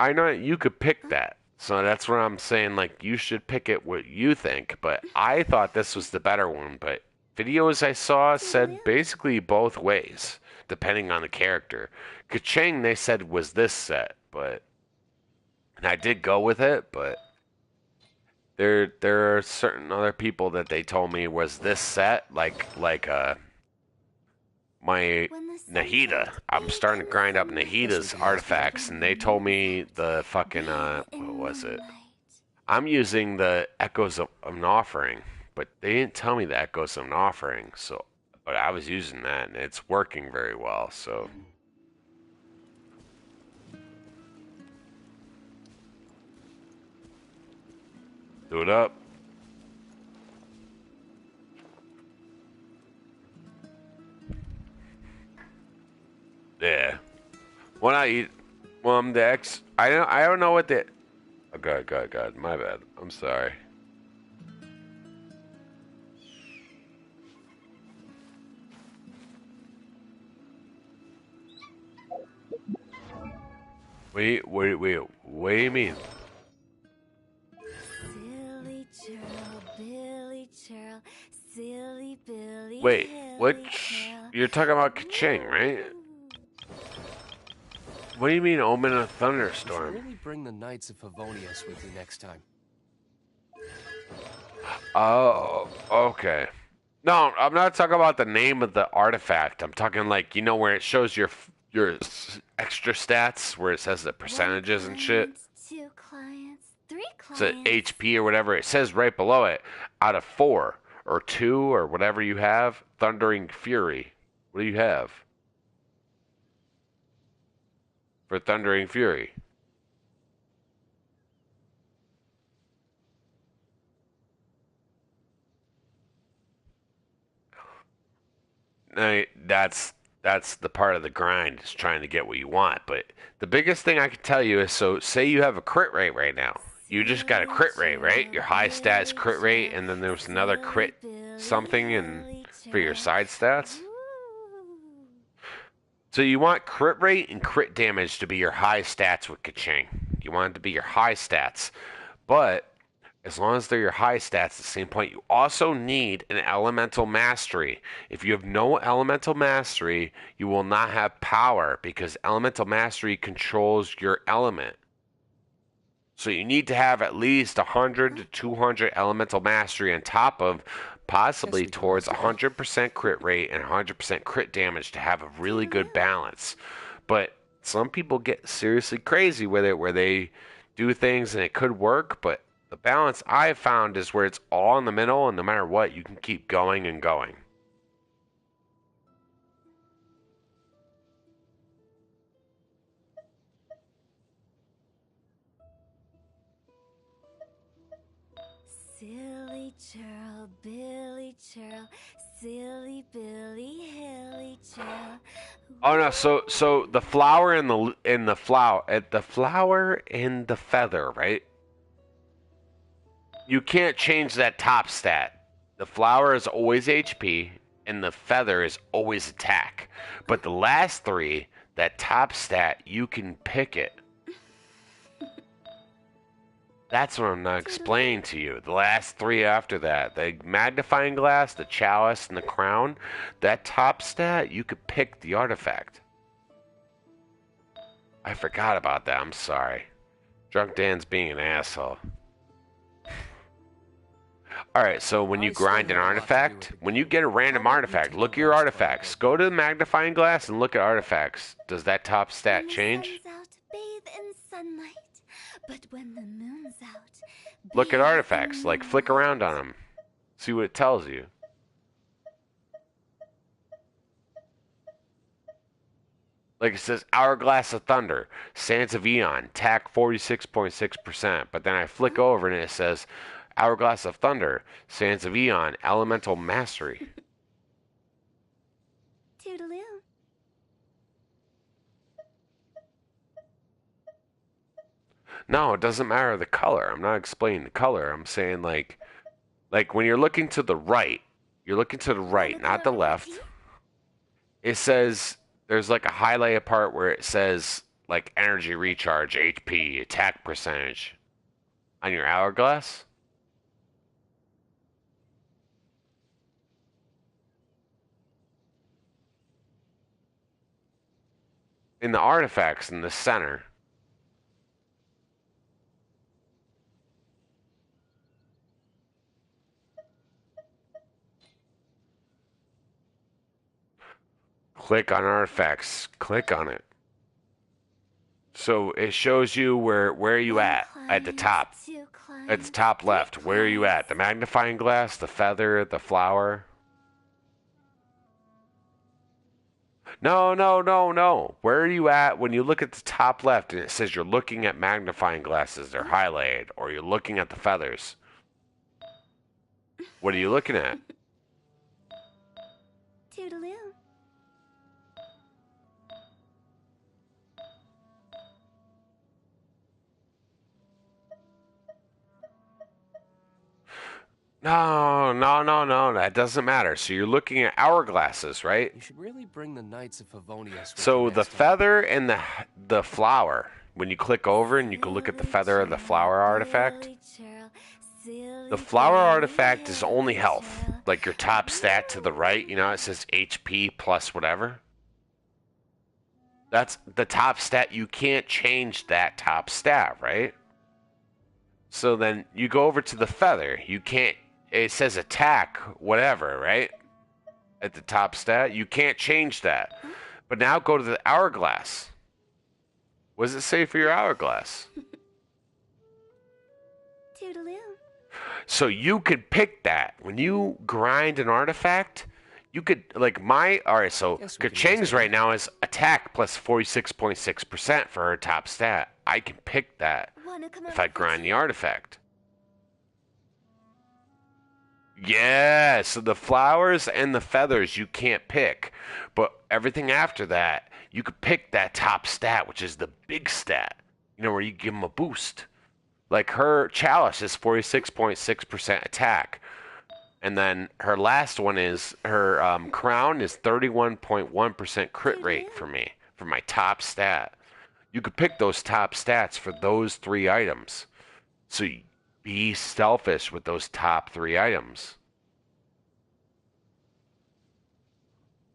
Speaker 1: pick that. So that's what I'm saying. Like, you should pick it what you think. But I thought this was the better one. But videos I saw said basically both ways, depending on the character. Kaching, they said, was this set, but and I did go with it. But there are certain other people that they told me was this set, like my Nahida. I'm starting to grind up Nahida's artifacts, and they told me the fucking what was it? I'm using the Echoes of an Offering, but they didn't tell me the Echoes of an Offering. So, but I was using that, and it's working very well. So. Do it up. Yeah. When I eat, well, I'm the X. I don't know what the. Oh, God. My bad. I'm sorry. What do you mean?
Speaker 2: Silly churl, Billy churl, silly Billy.
Speaker 1: Wait, you're talking about Kaching, right? What do you mean, Omen of Thunderstorm?
Speaker 5: Really bring the Knights of Favonius with you next time.
Speaker 1: Oh, okay. No, I'm not talking about the name of the artifact. I'm talking like, you know, where it shows your extra stats, where it says the percentages and shit.
Speaker 2: 2 clients, 3
Speaker 1: So
Speaker 2: clients.
Speaker 1: HP or whatever. It says right below it, out of 4 or 2 or whatever you have, Thundering Fury. What do you have for Thundering Fury? That's the part of the grind is trying to get what you want. But the biggest thing I can tell you is, so say you have a crit rate right now. You just got a crit rate, right? Your high stats crit rate, and then there's another crit something and for your side stats. So you want crit rate and crit damage to be your high stats with Kaching. You want it to be your high stats. But as long as they're your high stats at the same point, you also need an elemental mastery. If you have no elemental mastery, you will not have power because elemental mastery controls your element. So you need to have at least 100 to 200 elemental mastery on top of possibly towards 100% crit rate and 100% crit damage to have a really good balance. But some people get seriously crazy with it where they do things and it could work, but the balance I've found is where it's all in the middle, and no matter what, you can keep going and going.
Speaker 2: Silly churl, Billy churl, silly Billy, hilly churl.
Speaker 1: Oh no, so the flower and the flower at the flower and the feather, right? You can't change that top stat. The flower is always HP and the feather is always attack. But the last three, that top stat, you can pick it. That's what I'm not explaining to you. The last three after that, the magnifying glass, the chalice, and the crown, that top stat, you could pick the artifact. I forgot about that. I'm sorry. Drunk Dan's being an asshole. Alright, so when you grind an artifact, when you get a random artifact, look at your artifacts. Go to the magnifying glass and look at artifacts. Does that top stat change?
Speaker 2: Out, bathe in sunlight. But when the moon's out,
Speaker 1: Look at artifacts, like flick around on them. See what it tells you. Like it says Hourglass of Thunder, Sands of Eon, attack 46.6%. But then I flick over and it says Hourglass of Thunder, Sands of Eon, Elemental Mastery.
Speaker 2: Toodaloo.
Speaker 1: No, it doesn't matter the color. I'm not explaining the color. I'm saying like when you're looking to the right, you're looking to the right, not the left. It says there's like a highlighted part where it says like energy recharge, HP, attack percentage on your hourglass. In the artifacts in the center. Click on artifacts. Click on it. So it shows you where you at the top. At the top left. Where are you at? The magnifying glass, the feather, the flower. No. Where are you at when you look at the top left and it says you're looking at magnifying glasses, they're highlighted, or you're looking at the feathers? What are you looking at?
Speaker 2: Toodaloo.
Speaker 1: No. That doesn't matter. So you're looking at hourglasses, right?
Speaker 5: You should really bring the Knights of Favonius with
Speaker 1: So
Speaker 5: you
Speaker 1: the
Speaker 5: next time.
Speaker 1: feather and the flower. When you click over and you can look at the feather or the flower artifact, the flower artifact is only health. Like your top stat to the right, you know, it says HP plus whatever. That's the top stat. You can't change that top stat, right? So then you go over to the feather. You can't, it says attack, whatever, right? At the top stat. You can't change that. But now go to the hourglass. What does it say for your hourglass?
Speaker 2: Toodaloo.
Speaker 1: So you could pick that. When you grind an artifact, you could, like alright, so
Speaker 5: Guess we can
Speaker 1: Kacheng's
Speaker 5: use it.
Speaker 1: right now is attack plus 46.6% for her top stat. I can pick that
Speaker 2: Wanna come
Speaker 1: if
Speaker 2: over
Speaker 1: I
Speaker 2: for
Speaker 1: grind
Speaker 2: tea?
Speaker 1: the artifact. Yeah, so the flowers and the feathers you can't pick, but everything after that, you could pick that top stat, which is the big stat, where you give them a boost. Like her chalice is 46.6% attack. And then her last one is her crown is 31.1% crit rate for me, for my top stat. You could pick those top stats for those three items. So be selfish with those top three items.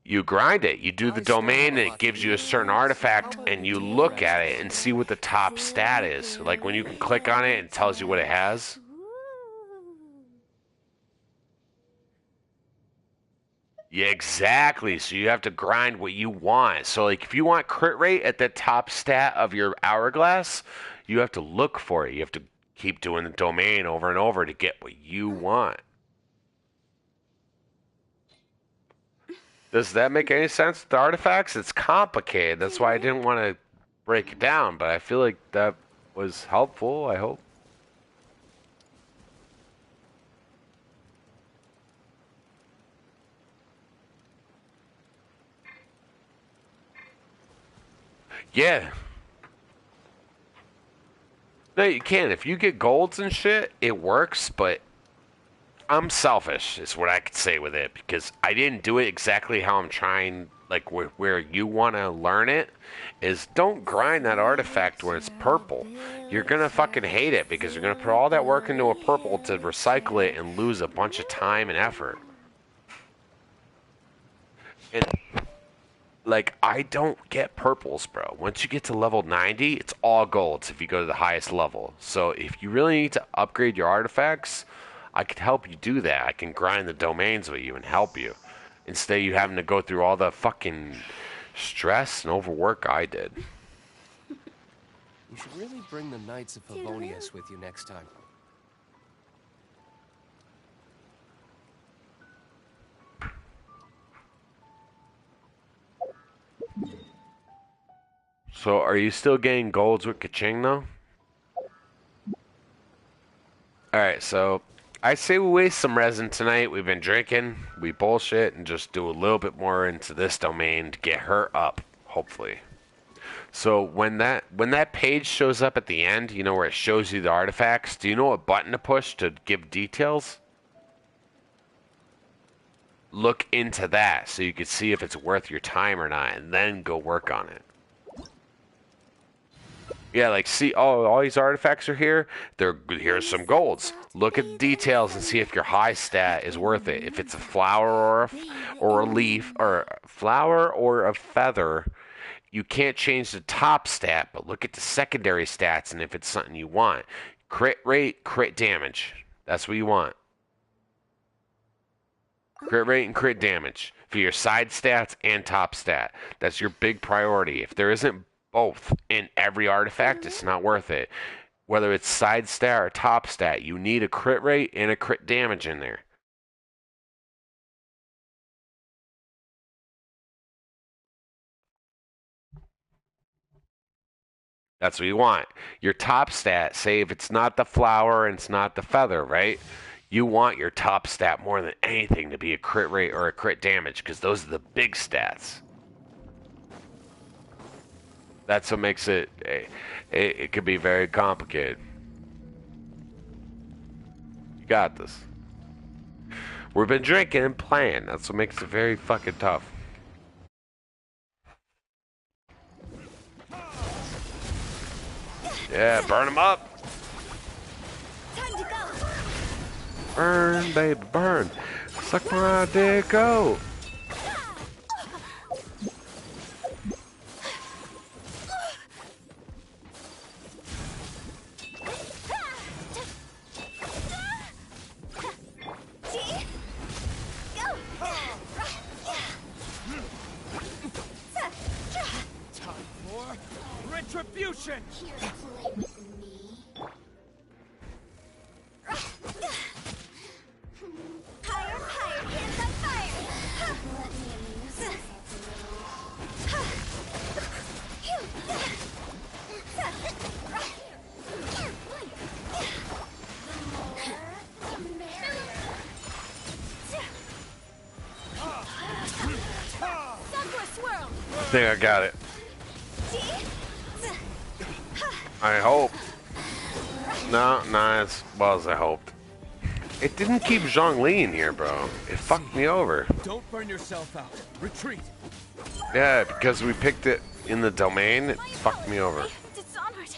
Speaker 1: You grind it. You do the
Speaker 5: I still have
Speaker 1: domain,
Speaker 5: a
Speaker 1: and it
Speaker 5: lot to
Speaker 1: gives you
Speaker 5: do.
Speaker 1: a certain
Speaker 5: How
Speaker 1: artifact,
Speaker 5: about
Speaker 1: and
Speaker 5: we
Speaker 1: you
Speaker 5: do that
Speaker 1: look
Speaker 5: next
Speaker 1: at
Speaker 5: time?
Speaker 1: it and see what the top stat is. Like when you can click on it, it tells you what it has. Yeah, exactly. So you have to grind what you want. So like if you want crit rate at the top stat of your hourglass, you have to look for it. You have to keep doing the domain over and over to get what you want. Does that make any sense? The artifacts, it's complicated. That's why I didn't want to break it down, but I feel like that was helpful, I hope. Yeah. No, you can. If you get golds and shit, it works, but I'm selfish, is what I could say with it, because I didn't do it exactly how I'm trying, like where you want to learn it, is don't grind that artifact when it's purple. You're going to fucking hate it, because you're going to put all that work into a purple to recycle it and lose a bunch of time and effort. And, like, I don't get purples, bro. Once you get to level 90, it's all golds if you go to the highest level. So if you really need to upgrade your artifacts, I could help you do that. I can grind the domains with you and help you. Instead of you having to go through all the fucking stress and overwork I did.
Speaker 5: You should really bring the Knights of Favonius with you next time.
Speaker 1: So are you still getting golds with Kaching though? Alright, so I say we waste some resin tonight. We've been drinking, we bullshit, and just do a little bit more into this domain to get her up, hopefully. So when that page shows up at the end, where it shows you the artifacts, do you know what button to push to give details? Look into that so you can see if it's worth your time or not, and then go work on it. Yeah, like see, all these artifacts are here. Here's some golds. Look at the details and see if your high stat is worth it. If it's a flower or a leaf or a flower or a feather, you can't change the top stat, but look at the secondary stats and if it's something you want. Crit rate, crit damage. That's what you want. Crit rate and crit damage for your side stats and top stat. That's your big priority. If there isn't both in every artifact, it's not worth it. Whether it's side stat or top stat, you need a crit rate and a crit damage in there. That's what you want. Your top stat, say if it's not the flower and it's not the feather, right? You want your top stat more than anything to be a crit rate or a crit damage because those are the big stats. That's what makes it could be very complicated. You got this. We've been drinking and playing. That's what makes it very fucking tough. Yeah, burn them up.
Speaker 2: Time to go.
Speaker 1: Burn, baby, burn. Suck my dick out.
Speaker 3: Time for retribution!
Speaker 4: Here to play with me.
Speaker 2: Higher, higher, hands on fire.
Speaker 4: Let me amuse myself a little. The more, the merrier.
Speaker 1: think I got it. I hope. No, not as well as I hoped. It didn't keep Zhongli in here, bro. It fucked me over.
Speaker 3: Don't burn yourself out. Retreat.
Speaker 1: Yeah, because we picked it in the domain, it fucked me over.
Speaker 2: Dishonored.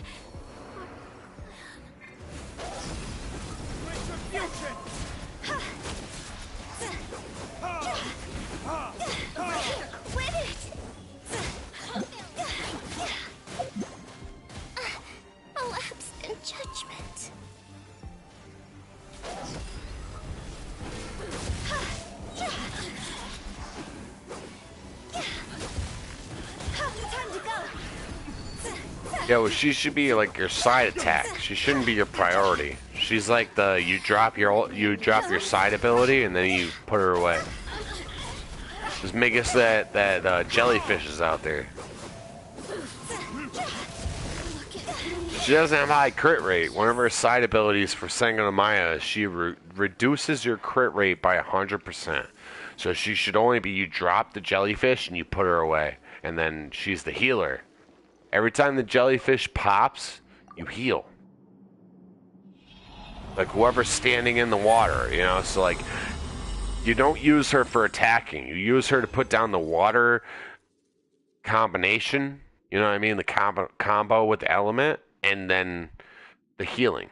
Speaker 3: Retribution.
Speaker 2: Quit it!
Speaker 4: A lapse in judgment.
Speaker 2: Time to go.
Speaker 1: Yeah, well, she should be like your side attack. She shouldn't be your priority. She's like the you drop your side ability and then you put her away. Just make us that jellyfish is out there. She doesn't have high crit rate. One of her side abilities for Sangonomiya, she reduces your crit rate by 100%. So she should only be you drop the jellyfish and you put her away, and then she's the healer. Every time the jellyfish pops, you heal. Like whoever's standing in the water, you know. So like, you don't use her for attacking. You use her to put down the water combination. You know what I mean? The combo with the element, and then the healing.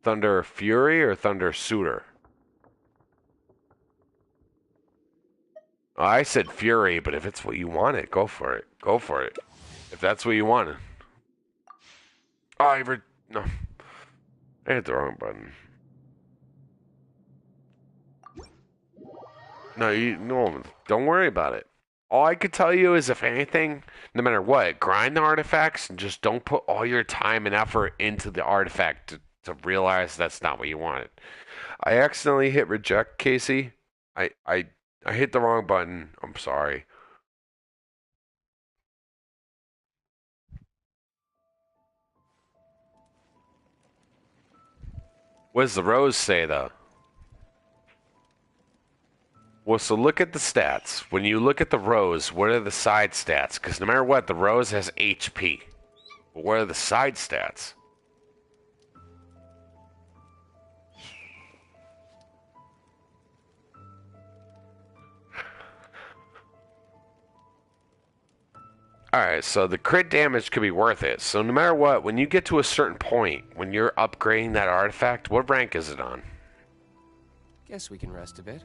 Speaker 1: Thunder Fury or Thunder Suitor? Oh, I said Fury, but if it's what you wanted, go for it. Go for it. If that's what you wanted. Oh, no. I hit the wrong button. No, don't worry about it. All I could tell you is, if anything, no matter what, grind the artifacts and just don't put all your time and effort into the artifact to realize that's not what you wanted. I accidentally hit reject, Casey. I hit the wrong button. I'm sorry. What does the rose say, though? Well, so look at the stats. When you look at the rose, what are the side stats? Because no matter what, the rose has HP. But what are the side stats? Alright, so the crit damage could be worth it. So no matter what, when you get to a certain point, when you're upgrading that artifact, what rank is it on?
Speaker 5: Guess we can rest a bit.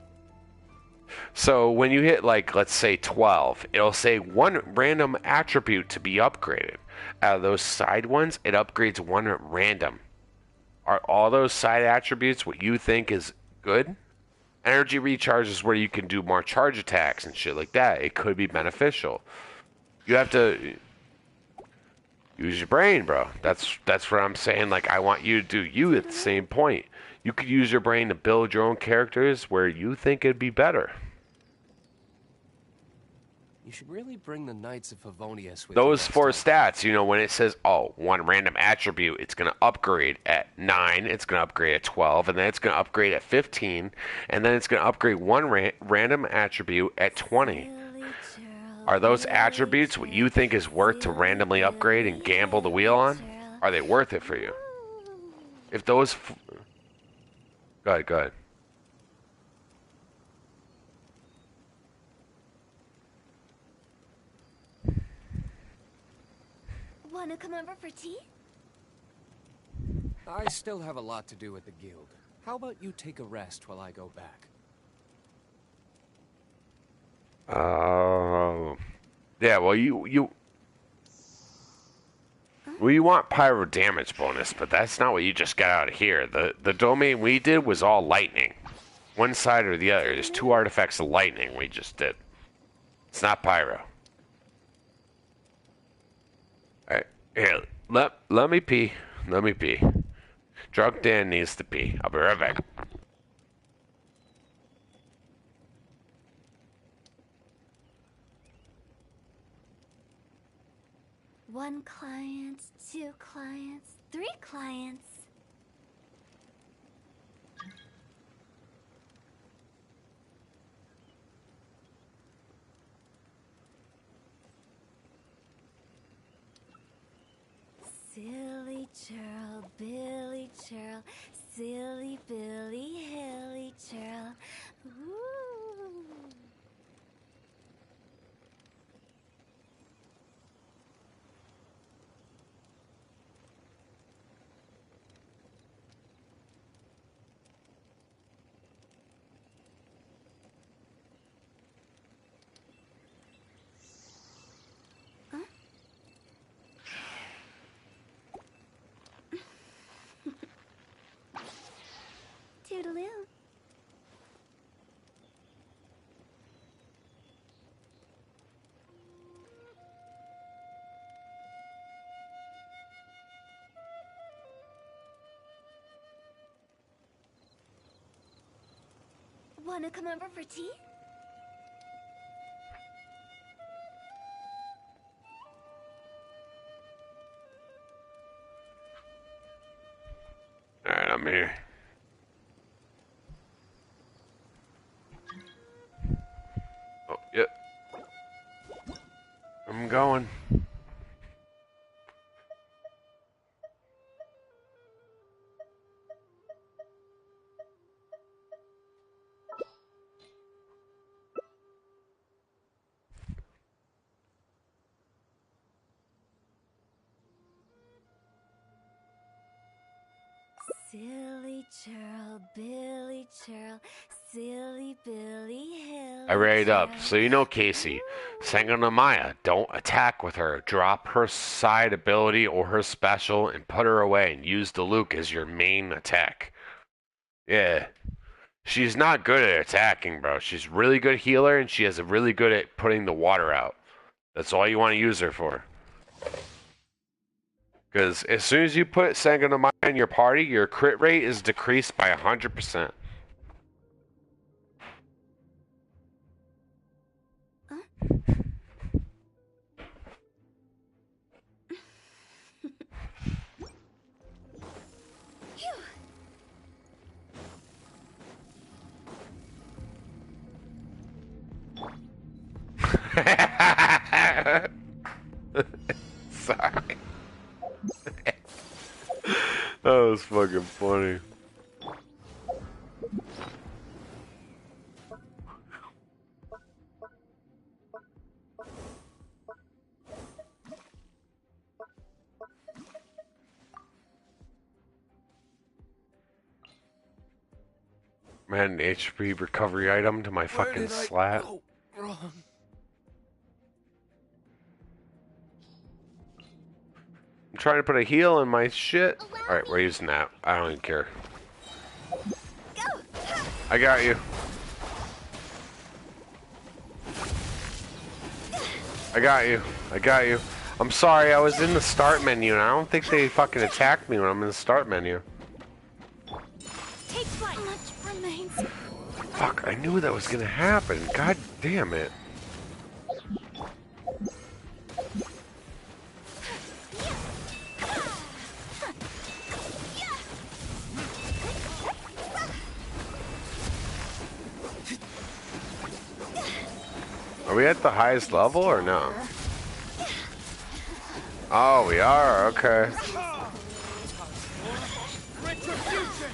Speaker 1: So when you hit, like, let's say 12, it'll say one random attribute to be upgraded. Out of those side ones, it upgrades one at random. Are all those side attributes what you think is good? Energy recharge is where you can do more charge attacks and shit like that. It could be beneficial. You have to use your brain, bro. That's what I'm saying. Like, I want you to do you at the same point. You could use your brain to build your own characters where you think it'd be better.
Speaker 5: You should really bring the Knights of Favonius with
Speaker 1: Those
Speaker 5: you
Speaker 1: four
Speaker 5: next time.
Speaker 1: stats, you know, when it says, oh, one random attribute, it's going to upgrade at 9, it's going to upgrade at 12, and then it's going to upgrade at 15, and then it's going to upgrade one random attribute at 20. Are those attributes what you think is worth to randomly upgrade and gamble the wheel on? Are they worth it for you? If those... Go ahead.
Speaker 2: Wanna come over for tea?
Speaker 5: I still have a lot to do with the guild. How about you take a rest while I go back?
Speaker 1: Yeah, well, you want pyro damage bonus, but that's not what you just got out of here. The domain we did was all lightning. One side or the other. There's 2 artifacts of lightning we just did. It's not pyro. Alright, here, let me pee. Let me pee. Drunk Dan needs to pee. I'll be right back.
Speaker 2: One client, 2 clients, 3 clients. Silly churl, Billy churl, silly Billy, hilly churl. Ooh. Toodaloo. Wanna come over for tea?
Speaker 1: Alright, I'm here. Oh, yep. I'm going.
Speaker 2: Silly churl, Billy churl, silly Billy, hilly
Speaker 1: I read it up.
Speaker 2: churl.
Speaker 1: So you know Casey. Sangonamaya, don't attack with her. Drop her side ability or her special and put her away and use the Luke as your main attack. Yeah. She's not good at attacking, bro. She's really good healer and she has a really good at putting the water out. That's all you want to use her for. Because as soon as you put Sangonamaya in your party, your crit rate is decreased by 100%. Sorry. That was fucking funny. Man, HP recovery item to my fucking slap.
Speaker 5: Go wrong?
Speaker 1: I'm trying to put a heal in my shit. Alright, we're using that. I don't even care. I got you. I got you. I got you. I'm sorry, I was in the start menu and I don't think they fucking attacked me when I'm in the start menu.
Speaker 2: Take flight. Much remains.
Speaker 1: Fuck, I knew that was gonna happen. God damn it. Are we at the highest level or no? Oh, we are, okay.
Speaker 3: Retribution!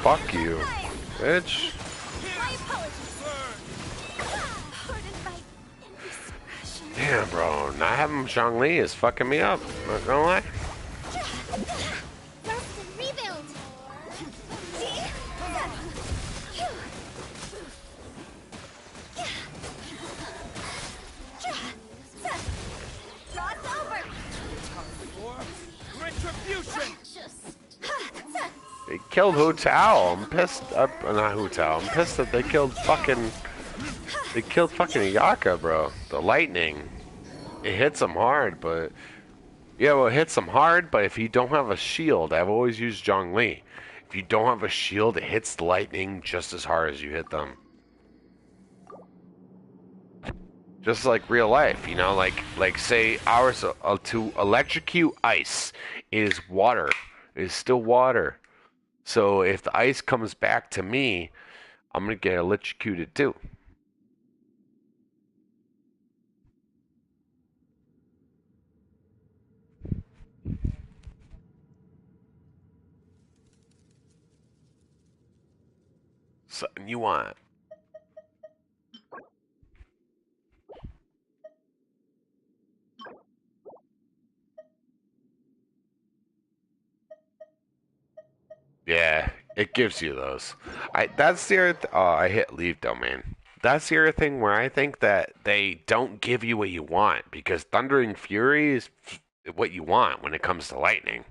Speaker 1: Fuck you, bitch.
Speaker 2: My apologies. Pardon my indiscretion.
Speaker 1: Damn, bro, not having Zhongli is fucking me up. Not gonna lie.
Speaker 2: Rest and rebuild. Draw it over.
Speaker 3: For retribution!
Speaker 1: They killed Hu Tao. I'm pissed. Not Hu Tao. I'm pissed that they killed fucking. They killed fucking Yaka, bro. The lightning. It hits him hard, but. Yeah, well, it hits him hard, but if you don't have a shield, I've always used Zhongli. If you don't have a shield, it hits the lightning just as hard as you hit them. Just like real life, you know, like say ours to electrocute ice is water. It is still water. So if the ice comes back to me, I'm gonna get electrocuted too. Something you want. Yeah, it gives you those. That's the other oh, I hit leave domain. That's the other thing where I think that they don't give you what you want because Thundering Fury is what you want when it comes to lightning.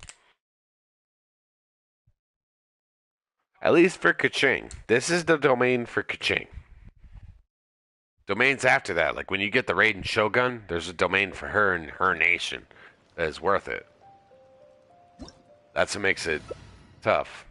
Speaker 1: At least for Kaching. This is the domain for Kaching. Domains after that, like when you get the Raiden Shogun, there's a domain for her and her nation that is worth it. That's what makes it tough.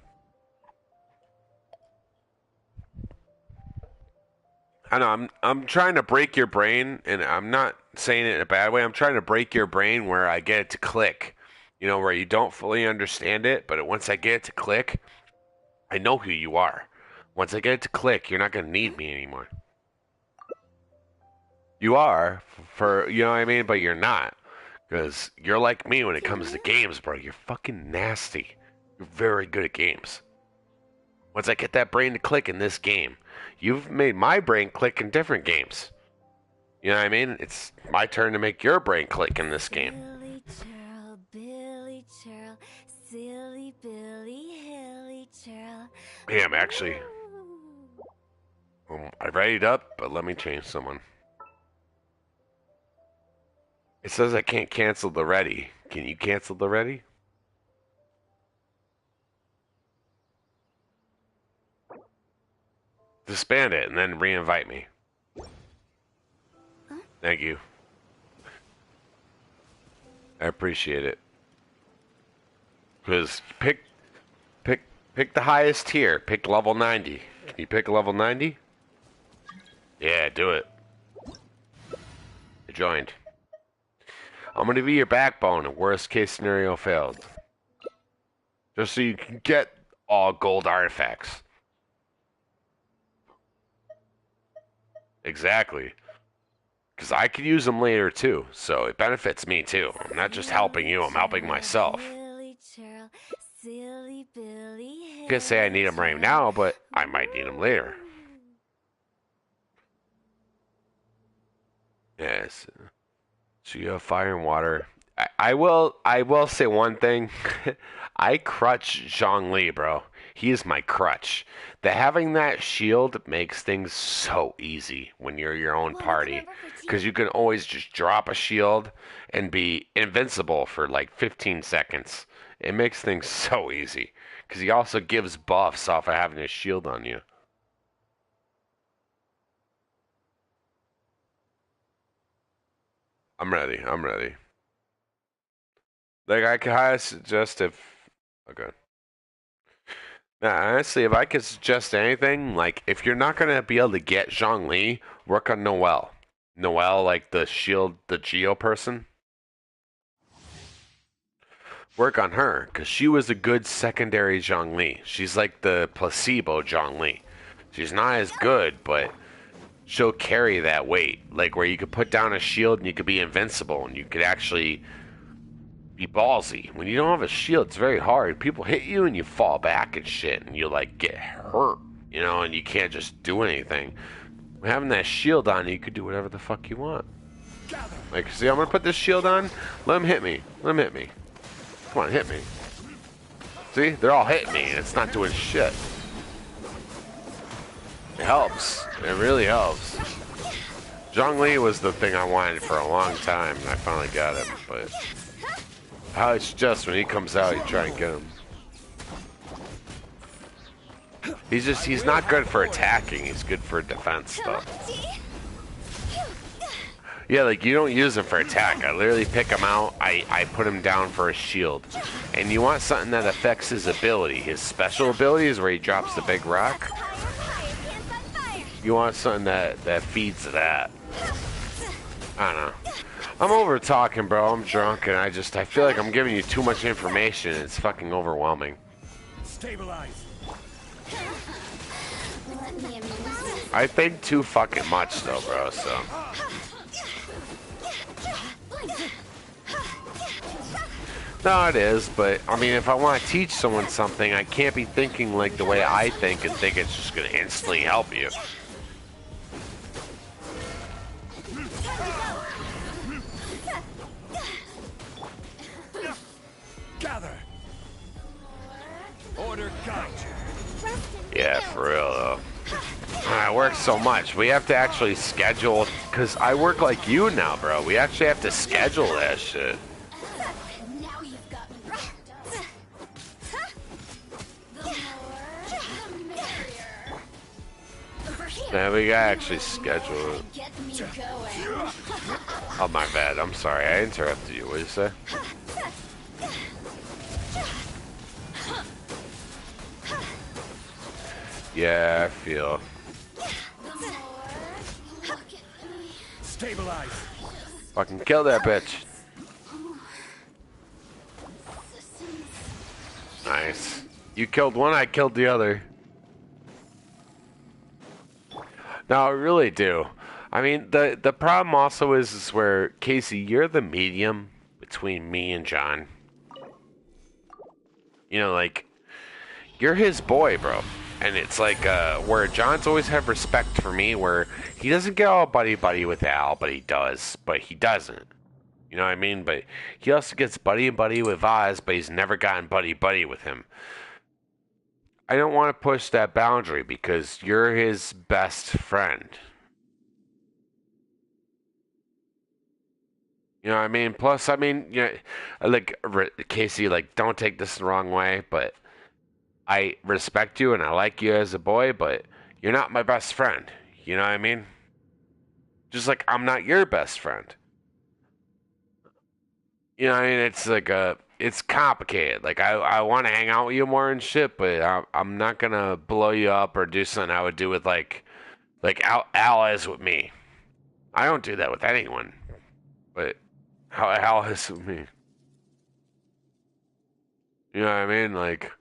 Speaker 1: I know I'm trying to break your brain, and I'm not saying it in a bad way. I'm trying to break your brain where I get it to click. You know, where you don't fully understand it, but once I get it to click, I know who you are. Once I get it to click, you're not gonna need me anymore. You are for you know what I mean, but you're not. Because you're like me when it comes to games, bro. You're fucking nasty. You're very good at games. Once I get that brain to click in this game, you've made my brain click in different games. You know what I mean? It's my turn to make your brain click in this game.
Speaker 2: Billy Churl, silly Billy, hilly Churl.
Speaker 1: Damn, actually, I readied up, but let me change someone. It says I can't cancel the ready. Can you cancel the ready? Disband it and then re-invite me. Thank you. I appreciate it. Because pick the highest tier. Pick level 90. Can you pick level 90? Yeah, do it. I joined. I'm gonna be your backbone if worst case scenario failed. Just so you can get all gold artifacts. Exactly. Because I could use them later too, so it benefits me too. I'm not just helping you, I'm helping myself. I could say I need them right now, but I might need them later. Yes. So you have fire and water. I will say one thing. I crutch Zhongli, bro. He is my crutch. Having that shield makes things so easy when you're your own party. Because you can always just drop a shield and be invincible for like 15 seconds. It makes things so easy. Because he also gives buffs off of having his shield on you. I'm ready. I'm ready. Like, I could highly suggest if... Okay. Now, honestly, if I could suggest anything, like, if you're not going to be able to get Zhongli, work on Noelle. Noelle, like the shield, the Geo person. Work on her, because she was a good secondary Zhongli. She's like the placebo Zhongli. She's not as good, but she'll carry that weight. Like, where you could put down a shield and you could be invincible, and you could actually be ballsy. When you don't have a shield, it's very hard. People hit you and you fall back and shit, and you like get hurt, you know, and you can't just do anything. Having that shield on, you could do whatever the fuck you want. Like, see, I'm gonna put this shield on. Let him hit me. Let him hit me. Come on, hit me. See, they're all hitting me, and it's not doing shit. It helps. It really helps. Zhongli was the thing I wanted for a long time, and I finally got him, but... How it's just when he comes out, you try and get him. He's not good for attacking, he's good for defense stuff. Yeah, like you don't use him for attack. I literally pick him out, I put him down for a shield. And you want something that affects his ability. His special ability is where he drops the big rock. You want something that feeds that. I don't know. I'm over talking, bro. I'm drunk, and I feel like I'm giving you too much information. It's fucking overwhelming.
Speaker 3: Stabilize.
Speaker 4: Let me amuse you.
Speaker 1: I think too fucking much though, bro. So no, it is. But I mean, if I want to teach someone something, I can't be thinking like the way I think and think it's just gonna instantly help you.
Speaker 3: Gather. Order guide.
Speaker 1: Yeah, for real though. I work so much. We have to actually schedule, cause I work like you now, bro. We actually have to schedule that shit.
Speaker 4: Now you've got me wrapped up. The more, the merrier. Over here.
Speaker 1: Yeah, we gotta actually schedule it.
Speaker 4: Get me going.
Speaker 1: Oh, my bad. I'm sorry. I interrupted you. What did you say? Yeah, I feel.
Speaker 3: Stabilize.
Speaker 1: Fucking kill that bitch. Nice. You killed one, I killed the other. No, I really do. I mean, the problem also is where, Casey, you're the medium between me and John. You know, like, you're his boy, bro. And it's like, where John's always had respect for me, where he doesn't get all buddy-buddy with Al, but he does. But he doesn't. You know what I mean? But he also gets buddy-buddy with Oz, but he's never gotten buddy-buddy with him. I don't want to push that boundary because you're his best friend. You know what I mean? Plus, I mean, you know, like, Casey, like, don't take this the wrong way, but I respect you and I like you as a boy, but you're not my best friend. You know what I mean? Just like I'm not your best friend. You know what I mean? It's like it's complicated. Like I want to hang out with you more and shit, but I'm not gonna blow you up or do something I would do with like Al is with me. I don't do that with anyone, but how Al is with me. You know what I mean? Like,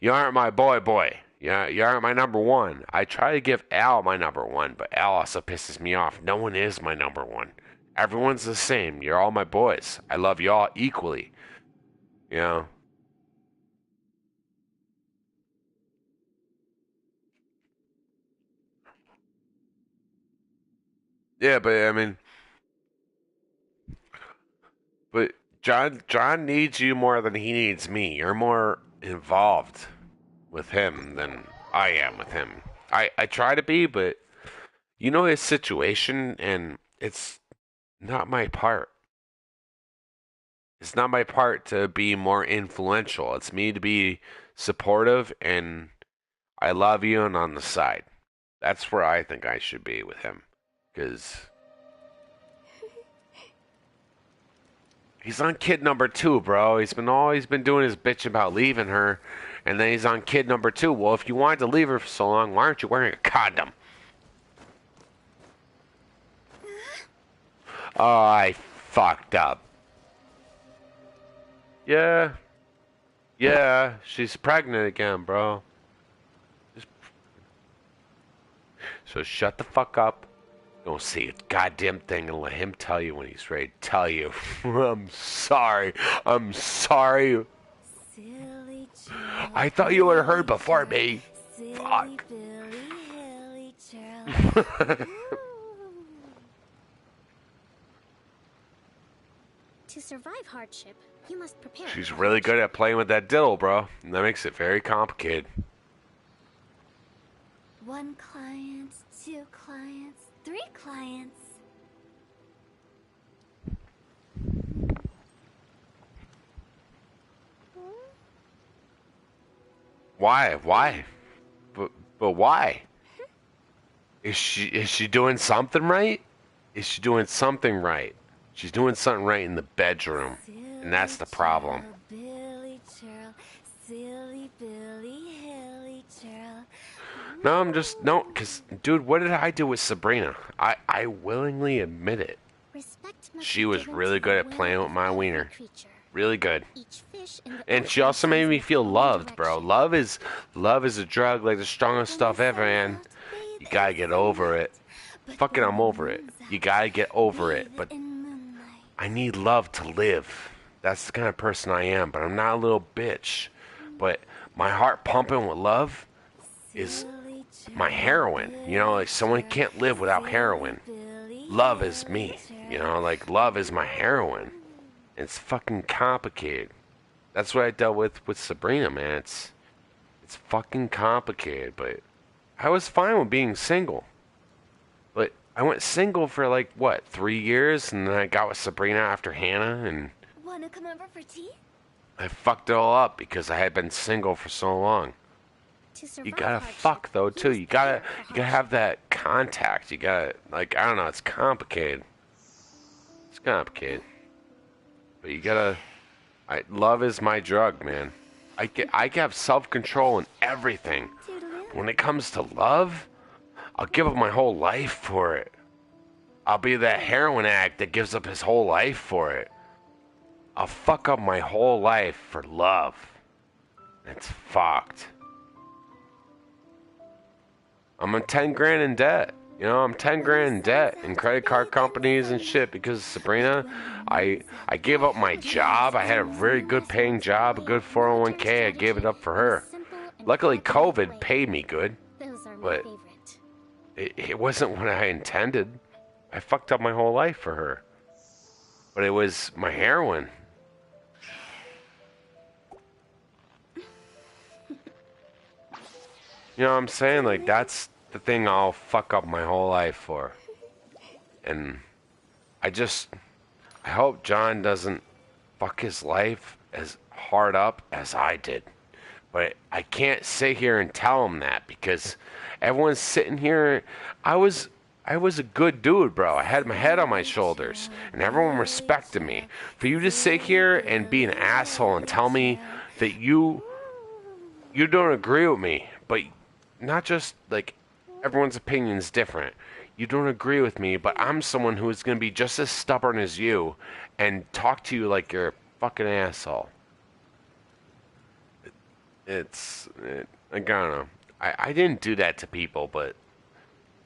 Speaker 1: you aren't my boy. Yeah, you aren't my number one. I try to give Al my number one, but Al also pisses me off. No one is my number one. Everyone's the same. You're all my boys. I love you all equally. You know? Yeah, but I mean, but John needs you more than he needs me. You're more involved with him than I am with him. I try to be, but you know his situation, and it's not my part. It's not my part to be more influential. It's me to be supportive and I love you and on the side. That's where I think I should be with him. Because he's on kid number 2, bro. He's been doing his bitch about leaving her. And then he's on kid number 2. Well, if you wanted to leave her for so long, why aren't you wearing a condom? Oh, I fucked up. Yeah, she's pregnant again, bro. So shut the fuck up. Don't say a goddamn thing and let him tell you when he's ready to tell you. I'm sorry.
Speaker 2: Silly
Speaker 1: I thought you would have heard before me.
Speaker 2: Silly
Speaker 1: Fuck.
Speaker 2: Billy Hilly Churl.
Speaker 6: To survive hardship, you must prepare.
Speaker 1: She's really good at playing with that diddle, bro. And that makes it very complicated.
Speaker 2: 1 client, 2 clients, 3 clients.
Speaker 1: Why? But why? Is she doing something right? Is she doing something right? She's doing something right in the bedroom, and that's the problem.
Speaker 2: Billy Churl, silly Billy Hilly Churl.
Speaker 1: No, because, dude, what did I do with Sabrina? I willingly admit it.
Speaker 6: Respect must
Speaker 1: She
Speaker 6: be
Speaker 1: was
Speaker 6: given
Speaker 1: really
Speaker 6: to
Speaker 1: good
Speaker 6: the
Speaker 1: at
Speaker 6: will
Speaker 1: playing
Speaker 6: of
Speaker 1: with my
Speaker 6: every
Speaker 1: wiener.
Speaker 6: creature.
Speaker 1: Really good.
Speaker 6: Each fish in the
Speaker 1: And she
Speaker 6: ocean
Speaker 1: also made
Speaker 6: swims
Speaker 1: me
Speaker 6: in
Speaker 1: feel
Speaker 6: its own
Speaker 1: loved, bro.
Speaker 6: direction.
Speaker 1: Love is a drug, like the strongest stuff ever, man. You gotta get over it. Fucking, I'm over it. You gotta get over it. But I need love to live. That's the kind of person I am. But I'm not a little bitch. But my heart pumping with love is my heroin. You know, like someone can't live without heroin. Love is me. You know, like love is my heroin. It's fucking complicated. That's what I dealt with Sabrina, man. It's fucking complicated, but I was fine with being single. But I went single for like what, 3 years, and then I got with Sabrina after Hannah, and
Speaker 2: Wanna come over for tea?
Speaker 1: I fucked it all up because I had been single for so long.
Speaker 6: To survive
Speaker 1: You gotta
Speaker 6: hardship,
Speaker 1: fuck though
Speaker 6: you
Speaker 1: too.
Speaker 6: must
Speaker 1: You gotta
Speaker 6: prepare for
Speaker 1: have
Speaker 6: hardship.
Speaker 1: that contact. You gotta, like, I don't know. It's complicated. It's complicated. But you gotta. Love is my drug, man. I have self-control in everything. When it comes to love, I'll give up my whole life for it. I'll be that heroin addict that gives up his whole life for it. I'll fuck up my whole life for love. It's fucked. I'm a 10 grand in debt. You know, I'm 10 grand in debt in credit card companies and shit because of Sabrina. I gave up my job. I had a very good paying job, a good 401k. I gave it up for her. Luckily, COVID paid me good,
Speaker 6: Those are my
Speaker 1: but
Speaker 6: favorite.
Speaker 1: it wasn't what I intended. I fucked up my whole life for her. But it was my heroin. You know what I'm saying? Like, that's the thing I'll fuck up my whole life for. And I hope John doesn't fuck his life as hard up as I did. But I can't sit here and tell him that because everyone's sitting here. I was a good dude, bro. I had my head on my shoulders, and everyone respected me. For you to sit here and be an asshole and tell me that you don't agree with me, but not just like everyone's opinion's different. You don't agree with me, but I'm someone who is going to be just as stubborn as you and talk to you like you're a fucking asshole. I don't know. I didn't do that to people, but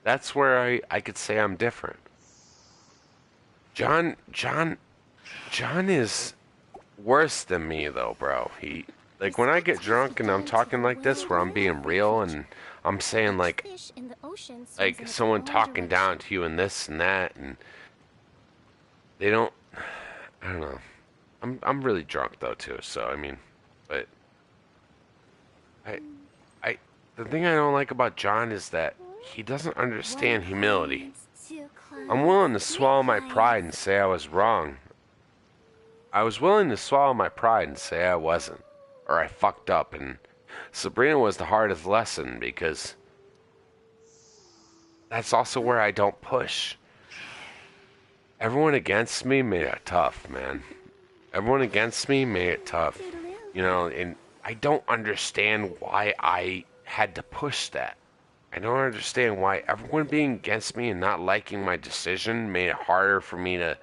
Speaker 1: that's where I could say I'm different. John is worse than me though, bro. He, like, when I get drunk and I'm talking like this, where I'm being real and I'm saying like
Speaker 6: Fish in the ocean swims in
Speaker 1: like
Speaker 6: its
Speaker 1: someone
Speaker 6: own
Speaker 1: talking down
Speaker 6: direction.
Speaker 1: to you and this and that, and they don't. I don't know. I'm really drunk though too, so I mean, but I the thing I don't like about John is that he doesn't understand humility. I'm willing to swallow my pride and say I was wrong. I was willing to swallow my pride and say I wasn't, or I fucked up, and Sabrina was the hardest lesson because that's also where I don't push. Everyone against me made it tough, man. Everyone against me made it tough. You know, and I don't understand why I had to push that. I don't understand why everyone being against me and not liking my decision made it harder for me to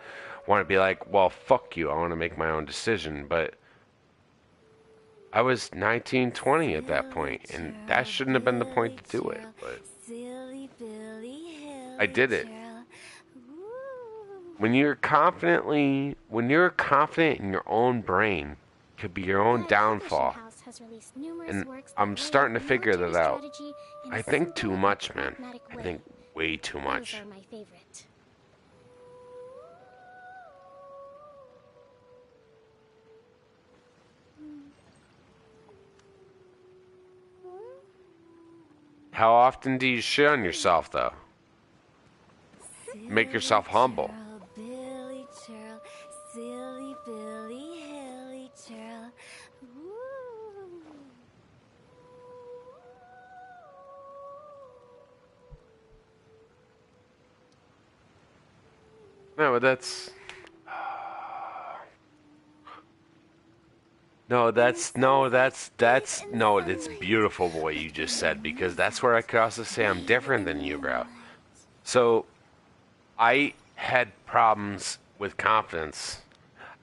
Speaker 1: want to be like, well, fuck you, I want to make my own decision. But I was 19, 20 at that point, and that shouldn't have been the point to do it. But I did it. When you're confident in your own brain, it could be your own
Speaker 6: The Publishing
Speaker 1: downfall.
Speaker 6: House has released numerous
Speaker 1: And
Speaker 6: works
Speaker 1: I'm
Speaker 6: that lay
Speaker 1: starting
Speaker 6: out
Speaker 1: to figure
Speaker 6: military
Speaker 1: that out.
Speaker 6: strategy in
Speaker 1: I
Speaker 6: a
Speaker 1: think
Speaker 6: simple
Speaker 1: too
Speaker 6: and
Speaker 1: much, man.
Speaker 6: pragmatic
Speaker 1: I
Speaker 6: way.
Speaker 1: think way too much.
Speaker 6: Those are my favorite.
Speaker 1: How often do you shit on yourself, though? Make yourself humble.
Speaker 2: Billy churl, silly Billy Hilly churl.
Speaker 1: No, but that's... No, it's beautiful what you just said, because that's where I could also say I'm different than you, bro. So, I had problems with confidence.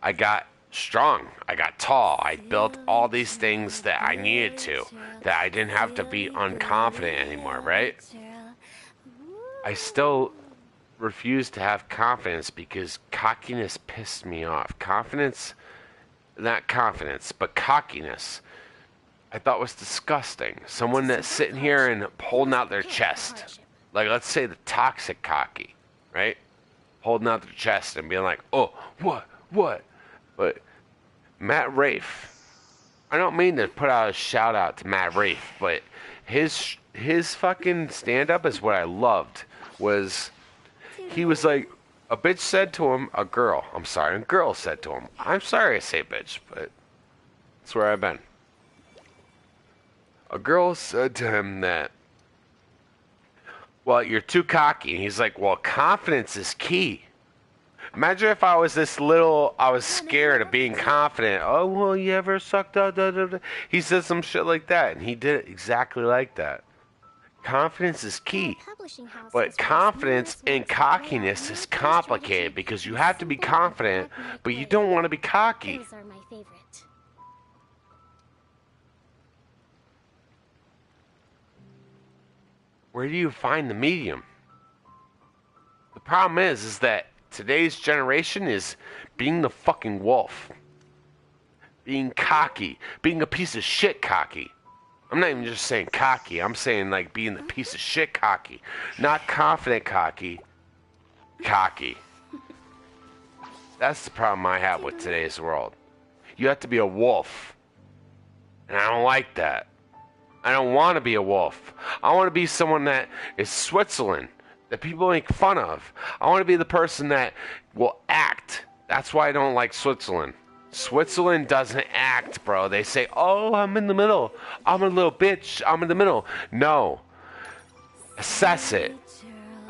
Speaker 1: I got strong. I got tall. I built all these things that I needed to, that I didn't have to be unconfident anymore, right? I still refuse to have confidence because cockiness pissed me off. Confidence, not confidence, but cockiness, I thought was disgusting. Someone that's sitting here and holding out their chest. Like, let's say the toxic cocky, right? Holding out their chest and being like, oh, what? But Matt Rafe, I don't mean to put out a shout out to Matt Rafe, but his fucking stand up is what I loved. Was he was like, a bitch said to him, a girl said to him, I'm sorry I say bitch, but that's where I've been. A girl said to him that, well, you're too cocky. And he's like, well, confidence is key. Imagine if I was I was scared of being confident. Oh, well, you ever sucked out? Da, da, da. He said some shit like that, and he did it exactly like that. Confidence is key. But confidence and cockiness is complicated because you have to be confident, but you don't want to be cocky.
Speaker 6: Those are my favorite.
Speaker 1: Where do you find the medium? The problem is that today's generation is being the fucking wolf. Being cocky. Being a piece of shit cocky. I'm not even just saying cocky. I'm saying like being the piece of shit cocky. Not confident cocky. Cocky. That's the problem I have with today's world. You have to be a wolf. And I don't like that. I don't want to be a wolf. I want to be someone that is Switzerland, that people make fun of. I want to be the person that will act. That's why I don't like Switzerland. Switzerland doesn't act, bro. They say, oh, I'm in the middle. I'm a little bitch. I'm in the middle. No. Assess it.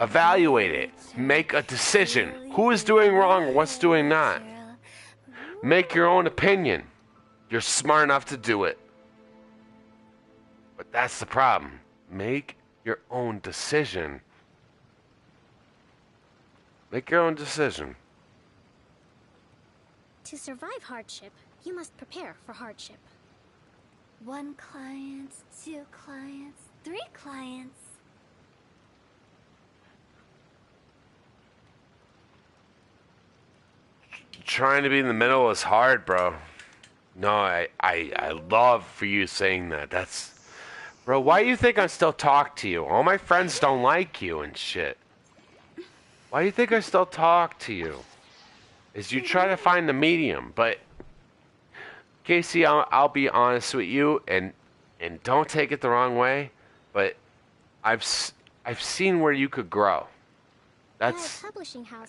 Speaker 1: Evaluate it. Make a decision. Who is doing wrong? What's doing not? Make your own opinion. You're smart enough to do it. But that's the problem. Make your own decision. Make your own decision.
Speaker 6: To survive hardship, you must prepare for hardship.
Speaker 2: 1 client, 2 clients, 3 clients.
Speaker 1: Trying to be in the middle is hard, bro. No, I love for you saying that. That's... Bro, why do you think I still talk to you? All my friends don't like you and shit. Why do you think I still talk to you? Is you try to find the medium, but... Casey, I'll be honest with you, and don't take it the wrong way, but I've seen where you could grow. That's...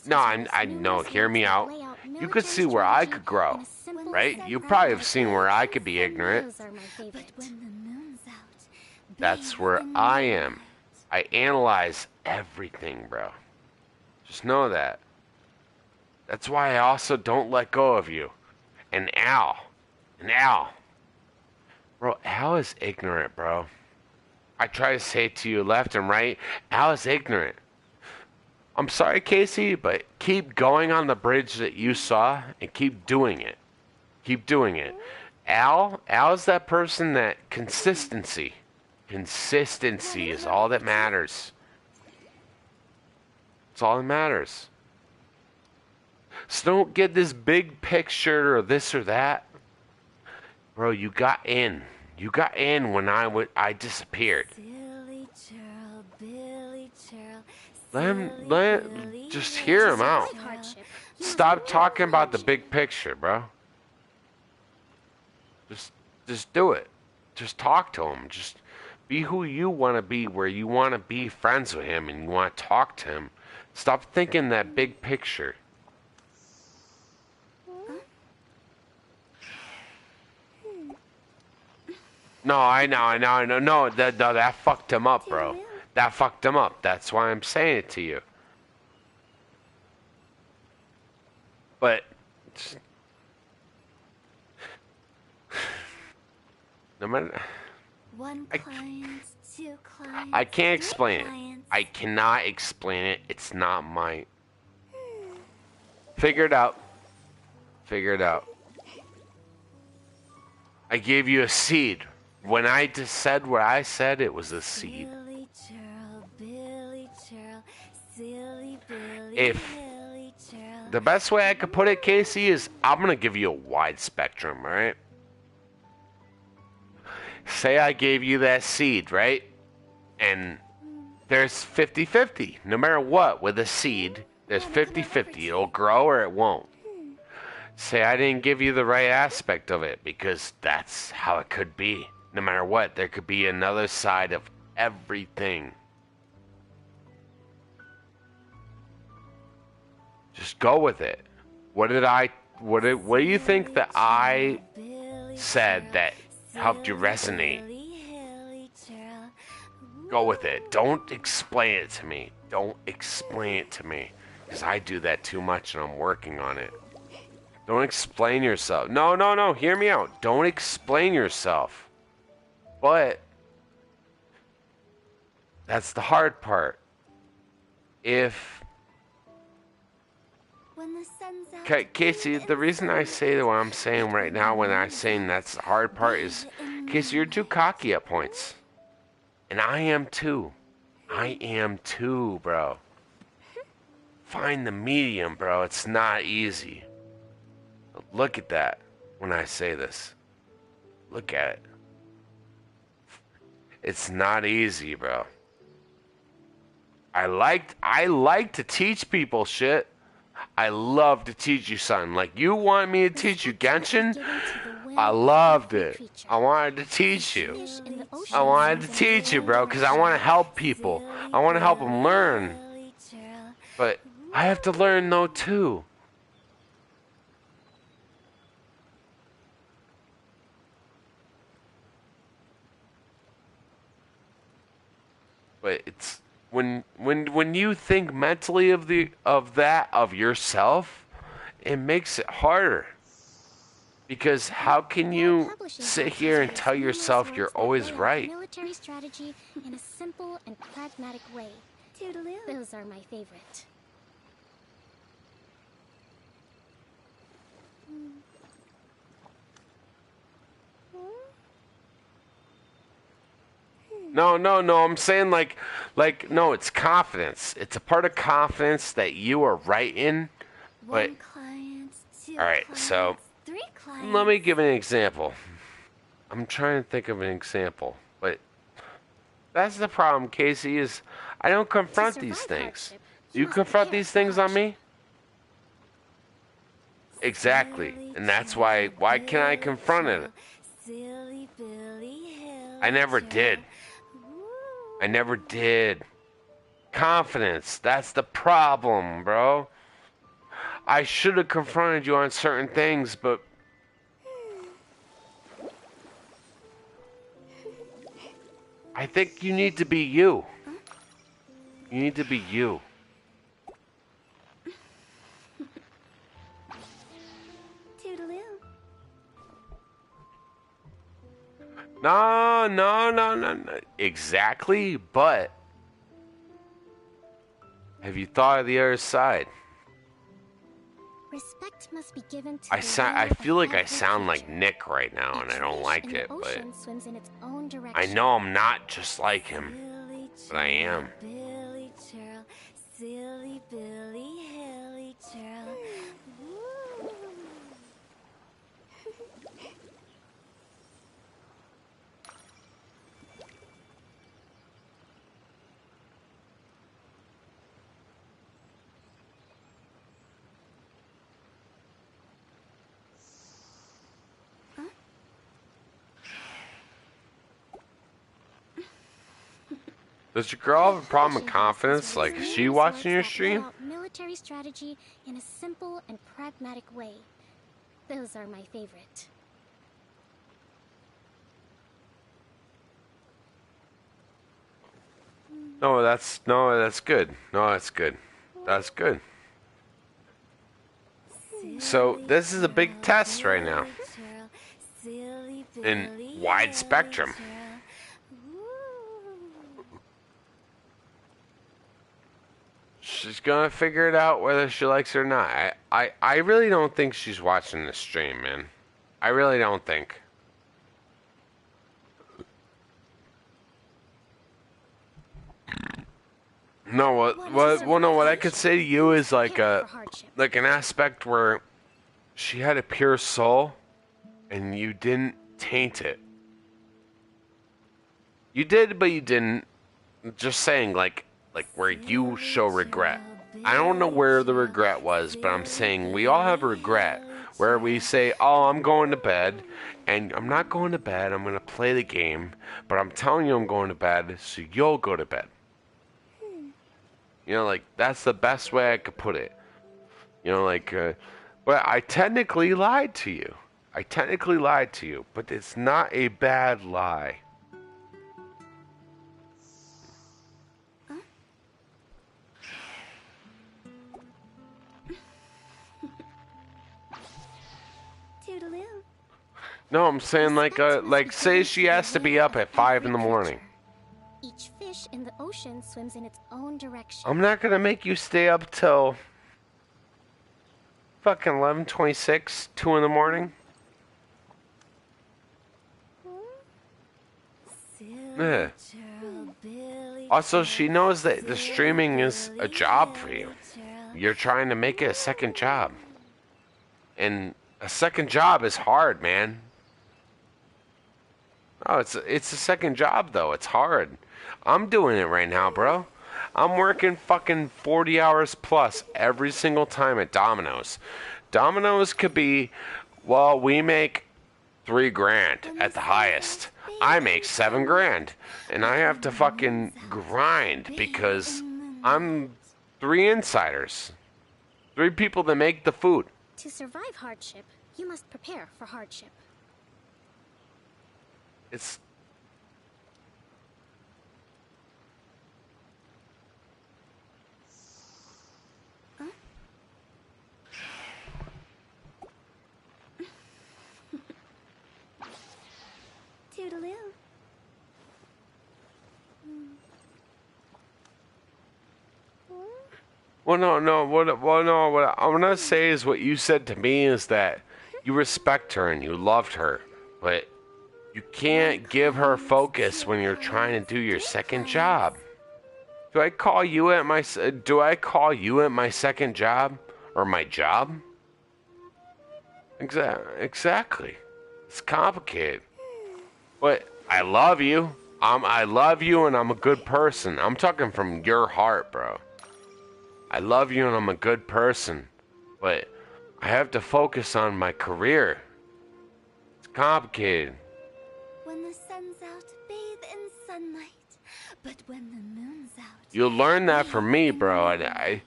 Speaker 1: No, I know, hear me out. You could see where I could grow, right? You probably have seen where I could be ignorant. That's where I am. I analyze everything, bro. Just know that. That's why I also don't let go of you. And Al. Bro, Al is ignorant, bro. I try to say it to you left and right. Al is ignorant. I'm sorry, Casey, but keep going on the bridge that you saw and keep doing it. Keep doing it. Al's that person that consistency. Consistency is all that matters. It's all that matters. So don't get this big picture or this or that. Bro, you got in. You got in when I disappeared.
Speaker 2: Billy Churl.
Speaker 1: Just hear him out. Stop talking about the big picture, bro. Just do it. Just talk to him. Just be who you want to be, where you want to be friends with him and you want to talk to him. Stop thinking that big picture. No, I know. No, that fucked him up, bro. That fucked him up. That's why I'm saying it to you. But no matter...
Speaker 2: 1 client, 2 clients.
Speaker 1: I can't
Speaker 2: 3
Speaker 1: explain it.
Speaker 2: clients.
Speaker 1: I cannot explain it. It's not mine. Figure it out. Figure it out. I gave you a seed. When I just said what I said, it was a seed.
Speaker 2: Billy churl, Billy churl, silly Billy,
Speaker 1: If
Speaker 2: Billy churl.
Speaker 1: the best way I could put it, Casey, is I'm gonna give you a wide spectrum, right? Say I gave you that seed, right? And there's 50-50. No matter what, with a seed, there's 50-50. It'll grow or it won't. Say I didn't give you the right aspect of it because that's how it could be. No matter what, there could be another side of everything. Just go with it. What do you think that I said that helped you resonate? Go with it. Don't explain it to me. Don't explain it to me. Because I do that too much and I'm working on it. Don't explain yourself. No. Hear me out. Don't explain yourself. But that's the hard part. If... Okay, Casey, the reason I say what I'm saying right now when I'm saying that's the hard part is, Casey, you're too cocky at points. And I am too. I am too, bro. Find the medium, bro. It's not easy. Look at that when I say this. Look at it. It's not easy, bro. I like to teach people shit. I love to teach you something. Like you want me to teach you Genshin? I loved it. I wanted to teach you. I wanted to teach you, bro, because I want to help people. I want to help them learn. But I have to learn, though, too. But it's when you think mentally of yourself, it makes it harder. Because how can you sit here and tell yourself you're always right?
Speaker 6: Military strategy in a simple and pragmatic way.
Speaker 2: Toodaloo.
Speaker 6: Those are my favorite.
Speaker 1: No. I'm saying like, no, it's confidence. It's a part of confidence that you are right in. But,
Speaker 2: One client, two
Speaker 1: alright,
Speaker 2: clients,
Speaker 1: so,
Speaker 2: three clients.
Speaker 1: let me give an example. I'm trying to think of an example. But, that's the problem, Casey, is I don't confront
Speaker 6: To
Speaker 1: these
Speaker 6: survive
Speaker 1: things.
Speaker 6: hardship,
Speaker 1: You
Speaker 6: must
Speaker 1: confront
Speaker 6: prepare
Speaker 1: these
Speaker 6: for
Speaker 1: things on
Speaker 6: hardship.
Speaker 1: me? Exactly. And that's why can't I confront it?
Speaker 2: Silly Billy Hill.
Speaker 1: I never did. I never did. Confidence. That's the problem, bro. I should have confronted you on certain things, but... I think you need to be you. You need to be you.
Speaker 2: Toodaloo.
Speaker 1: No. Exactly, but... Have you thought of the other side?
Speaker 6: Respect must be given to
Speaker 1: I
Speaker 6: the
Speaker 1: feel like I
Speaker 6: every
Speaker 1: sound like
Speaker 6: creature.
Speaker 1: Nick right now, and
Speaker 6: Each
Speaker 1: I don't
Speaker 6: fish
Speaker 1: like
Speaker 6: in the
Speaker 1: it, but...
Speaker 6: ocean swims in its own
Speaker 1: I
Speaker 6: direction.
Speaker 1: know I'm not just like him,
Speaker 2: Billy
Speaker 1: but I am.
Speaker 2: Billy Churl, silly Billy Hilly Churl. Woo.
Speaker 1: Does your girl have a problem with
Speaker 6: Ancient
Speaker 1: confidence?
Speaker 6: Greece
Speaker 1: Like,
Speaker 6: was
Speaker 1: is
Speaker 6: the
Speaker 1: she
Speaker 6: main
Speaker 1: watching your
Speaker 6: swords that
Speaker 1: stream?
Speaker 6: lay out military strategy in a simple and pragmatic way. Those are my favorite.
Speaker 1: No, that's good. No, that's good. That's good. So this is a big test right now. In wide spectrum. She's gonna figure it out whether she likes it or not. I really don't think she's watching the stream, man. I really don't think. No, what I could say to you is like
Speaker 6: Prepare
Speaker 1: a
Speaker 6: for hardship.
Speaker 1: like an aspect where she had a pure soul, and you didn't taint it. You did, but you didn't. Just saying, like where you show regret. I don't know where the regret was, but I'm saying we all have regret where we say, "Oh, I'm going to bed," and I'm not going to bed. I'm gonna play the game, but I'm telling you I'm going to bed, so you'll go to bed. You know, like that's the best way I could put it. You know, like, but I technically lied to you. I technically lied to you, but it's not a bad lie.
Speaker 6: Toodaloo.
Speaker 1: No, I'm saying like say she has to be up at 5 in the morning.
Speaker 6: Each fish in the ocean swims in its own direction.
Speaker 1: I'm not gonna make you stay up till fucking 11:26, 2 in the morning. Yeah. Also, she knows that the streaming is a job for you. You're trying to make it a second job. And a second job is hard, man. Oh, it's a second job though. It's hard. I'm doing it right now, bro. I'm working fucking 40 hours plus every single time at Domino's. Domino's could be, well, we make 3 grand at the highest. I make 7 grand. And I have to fucking grind because I'm 3 insiders. 3 people that make the food.
Speaker 6: To survive hardship, you must prepare for hardship.
Speaker 1: It's
Speaker 6: Toodaloo.
Speaker 1: What I'm gonna say is what you said to me is that you respect her and you loved her, but you can't give her focus when you're trying to do your second job. Do I call you at my second job or my job? Exactly. It's complicated. But I love you. I love you and I'm a good person. I'm talking from your heart, bro. I love you and I'm a good person, but I have to focus on my career. It's complicated.
Speaker 2: When the sun's out, bathe in sunlight. But when the moon's out,
Speaker 1: You'll learn that from me, bro. I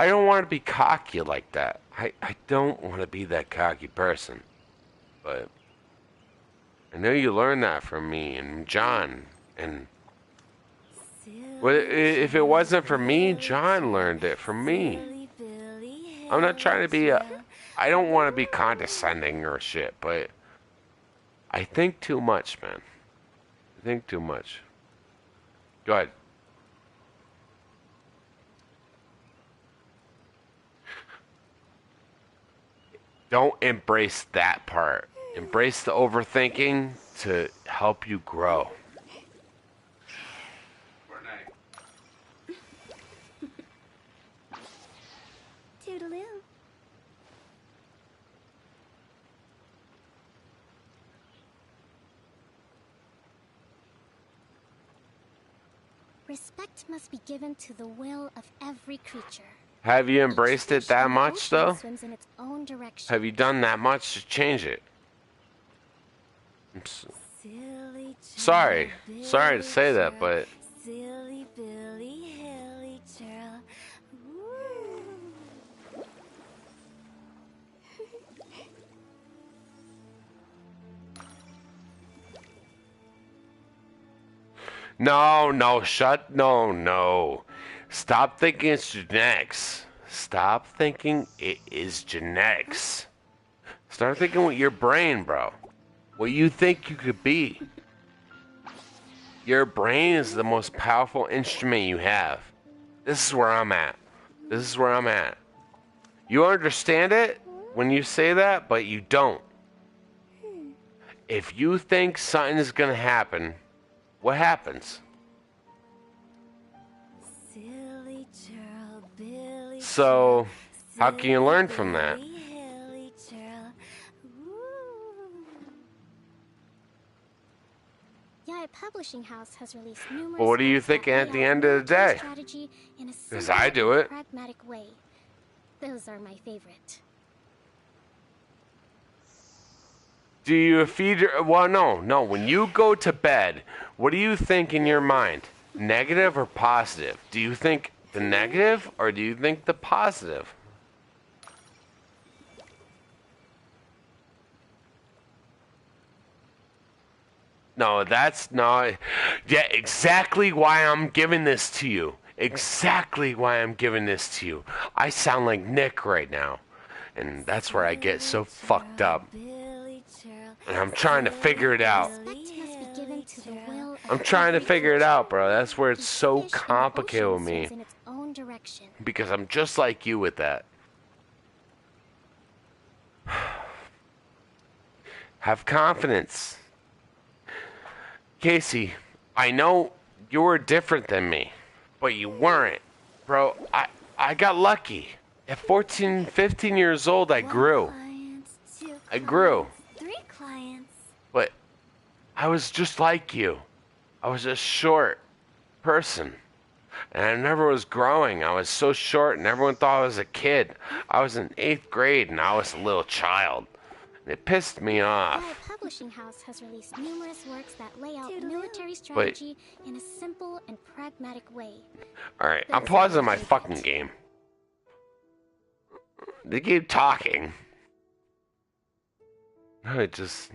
Speaker 1: don't want to be cocky like that. I don't want to be that cocky person. But I know you learned that from me and John. And well, if it wasn't for me, John learned it from me. I'm not trying to be I don't want to be condescending or shit, but I think too much, man. I think too much. Go ahead. Don't embrace that part. Embrace the overthinking to help you grow.
Speaker 6: Toodaloo. Respect must be given to the will of every creature.
Speaker 1: Have you embraced it that much, though?
Speaker 6: Swims in its own direction.
Speaker 1: Have you done that much to change it? Sorry to say that, but
Speaker 2: silly Billy Hilly Churl.
Speaker 1: no. Stop thinking it's genetics. Stop thinking it is genetics. Start thinking with your brain, bro. What you think you could be. Your brain is the most powerful instrument you have. This is where I'm at. You understand it when you say that, but you don't. If you think something is going to happen, what happens? So, how can you learn from that?
Speaker 2: Hilly churl. Ooh.
Speaker 6: Yaya Publishing House has released numerous
Speaker 1: Well, what are you
Speaker 6: books that
Speaker 1: thinking
Speaker 6: lay
Speaker 1: at the
Speaker 6: out
Speaker 1: end of the
Speaker 6: military
Speaker 1: day?
Speaker 6: strategy in a
Speaker 1: 'Cause
Speaker 6: simple
Speaker 1: I do
Speaker 6: and
Speaker 1: it.
Speaker 6: pragmatic way. Those are my favorite.
Speaker 1: Do you feed your... Well, no. When you go to bed, what do you think in your mind? Negative or positive? Do you think the negative or do you think the positive? No, that's not... Yeah, exactly why I'm giving this to you. Exactly why I'm giving this to you. I sound like Nick right now. And that's where I get so fucked up.
Speaker 2: Billy churl.
Speaker 1: And I'm trying to figure it out.
Speaker 6: Respect must be given to the will of
Speaker 1: I'm trying to
Speaker 6: every
Speaker 1: figure it
Speaker 6: creature.
Speaker 1: out, bro. That's where it's
Speaker 6: Each
Speaker 1: so
Speaker 6: fish in the
Speaker 1: complicated
Speaker 6: ocean
Speaker 1: with me.
Speaker 6: swims in its own direction.
Speaker 1: Because I'm just like you with that. Have confidence. Casey, I know you were different than me, but you weren't. Bro, I got lucky. At 14, 15 years old, I grew.
Speaker 2: Clients, two
Speaker 1: I grew.
Speaker 2: clients, three clients.
Speaker 1: But I was just like you. I was a short person. And I never was growing. I was so short and everyone thought I was a kid. I was in 8th grade and I was a little child. And it pissed me
Speaker 6: Yaya
Speaker 1: off.
Speaker 6: Publishing House has released numerous works that lay out
Speaker 2: Toodaloo.
Speaker 6: military strategy in a simple and pragmatic way.
Speaker 1: Alright, I'm pausing my fucking game. They keep talking. I just...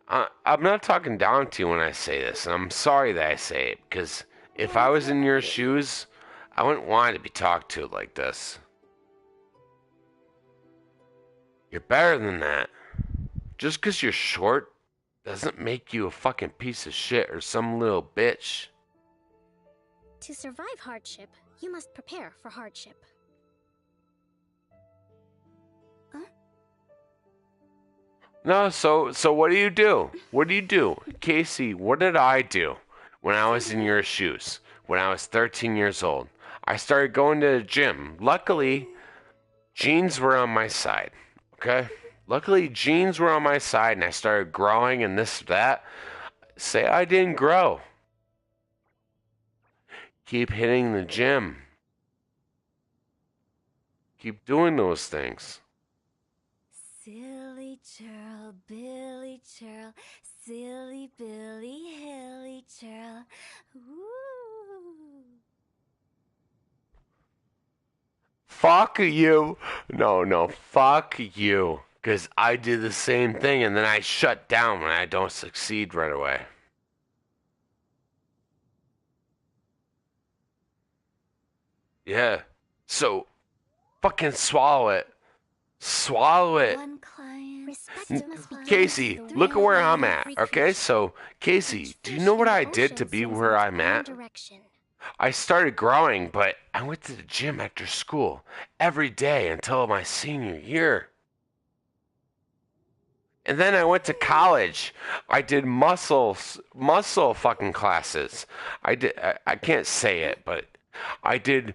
Speaker 1: I'm not talking down to you when I say this, and I'm sorry that I say it, because if I was in your shoes, I wouldn't want to be talked to like this. You're better than that. Just because you're short doesn't make you a fucking piece of shit or some little bitch.
Speaker 6: To survive hardship, you must prepare for hardship.
Speaker 1: No, so what do you do? What do you do? Casey, what did I do when I was in your shoes? When I was 13 years old? I started going to the gym. Luckily, genes were on my side. Okay? Luckily, genes were on my side and I started growing and this, that. Say I didn't grow. Keep hitting the gym. Keep doing those things.
Speaker 2: Silly churl, Billy churl, silly Billy, hilly churl. Ooh.
Speaker 1: Fuck you. No, fuck you. Because I did the same thing and then I shut down when I don't succeed right away. Yeah. So, fucking swallow it. Swallow it.
Speaker 2: One client.
Speaker 6: Respect must be given
Speaker 1: Casey,
Speaker 6: to the
Speaker 1: look at
Speaker 6: will
Speaker 1: where
Speaker 6: of
Speaker 1: I'm at,
Speaker 6: every
Speaker 1: okay?
Speaker 6: creature.
Speaker 1: So, Casey,
Speaker 6: Each
Speaker 1: do you
Speaker 6: fish
Speaker 1: know
Speaker 6: in
Speaker 1: what
Speaker 6: the
Speaker 1: I did
Speaker 6: ocean
Speaker 1: to be
Speaker 6: swims in
Speaker 1: where
Speaker 6: its
Speaker 1: I'm
Speaker 6: own
Speaker 1: at?
Speaker 6: direction.
Speaker 1: I started growing, but I went to the gym after school every day until my senior year. And then I went to college. I did muscle fucking classes. I can't say it, but I did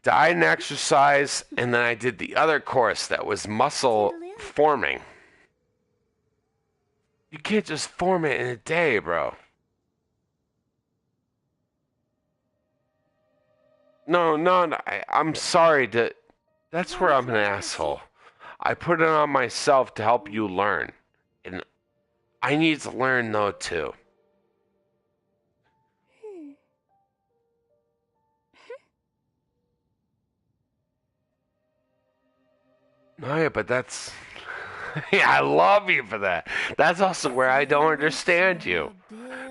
Speaker 1: diet and exercise, and then I did the other course that was muscle forming. You can't just form it in a day, bro. No, I'm sorry that's where I'm an asshole. I put it on myself to help you learn. And I need to learn though too. No, yeah, but that's yeah, I love you for that. That's also where I don't understand you.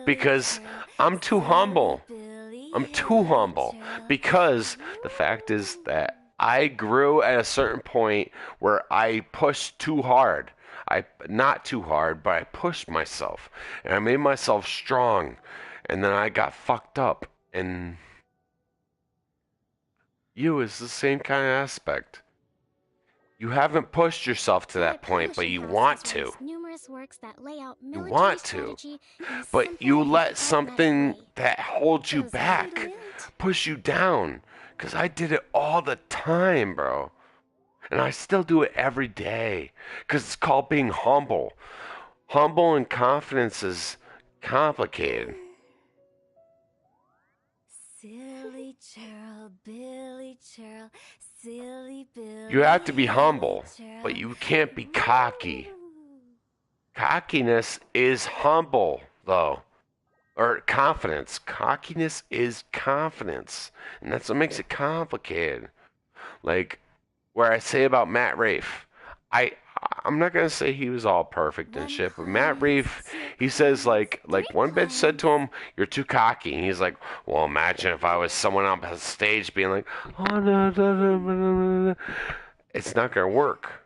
Speaker 1: Because I'm too humble. I'm too humble. Because the fact is that I grew at a certain point where I pushed too hard. Not too hard, but I pushed myself. And I made myself strong. And then I got fucked up. And you is the same kind of aspect. You haven't pushed yourself to that point, but you want to.
Speaker 6: numerous works that lay out
Speaker 1: You
Speaker 6: military
Speaker 1: want to,
Speaker 6: strategy in a
Speaker 1: but
Speaker 6: simple
Speaker 1: you
Speaker 6: and
Speaker 1: let
Speaker 6: pragmatic
Speaker 1: something
Speaker 6: way.
Speaker 1: that holds you
Speaker 6: Those are my
Speaker 1: back push you down. Because I did it all the time, bro. And I still do it every day. Because it's called being humble. Humble and confidence is complicated.
Speaker 2: Silly churl, Billy churl, silly Billy.
Speaker 1: You have to be
Speaker 2: Billy
Speaker 1: humble,
Speaker 2: churl.
Speaker 1: but you can't be cocky.
Speaker 2: Ooh.
Speaker 1: Cockiness is humble, though. Or confidence. Cockiness is confidence. And that's what makes it complicated. Like where I say about Matt Rafe. I I'm not gonna say he was all perfect and
Speaker 2: One
Speaker 1: shit, but Matt
Speaker 2: client,
Speaker 1: Rafe,
Speaker 2: two
Speaker 1: he says
Speaker 2: clients,
Speaker 1: like
Speaker 2: three
Speaker 1: one bitch said to
Speaker 2: clients.
Speaker 1: him, "You're too cocky." And he's like, "Well, imagine if I was someone up on stage being like, oh no, no, no, no, no, no." It's not gonna work.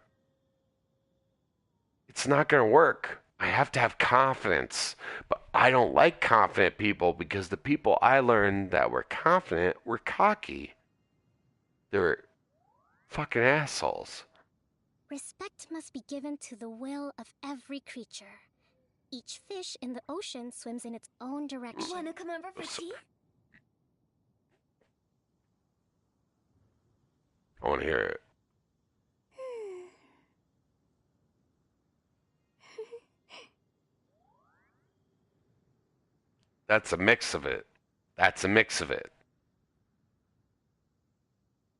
Speaker 1: It's not gonna work. I have to have confidence, but I don't like confident people because the people I learned that were confident were cocky. They were fucking assholes.
Speaker 6: Respect must be given to the will of every creature. Each fish in the ocean swims in its own direction.
Speaker 2: Wanna come over for tea?
Speaker 1: I want to hear it. That's a mix of it. That's a mix of it.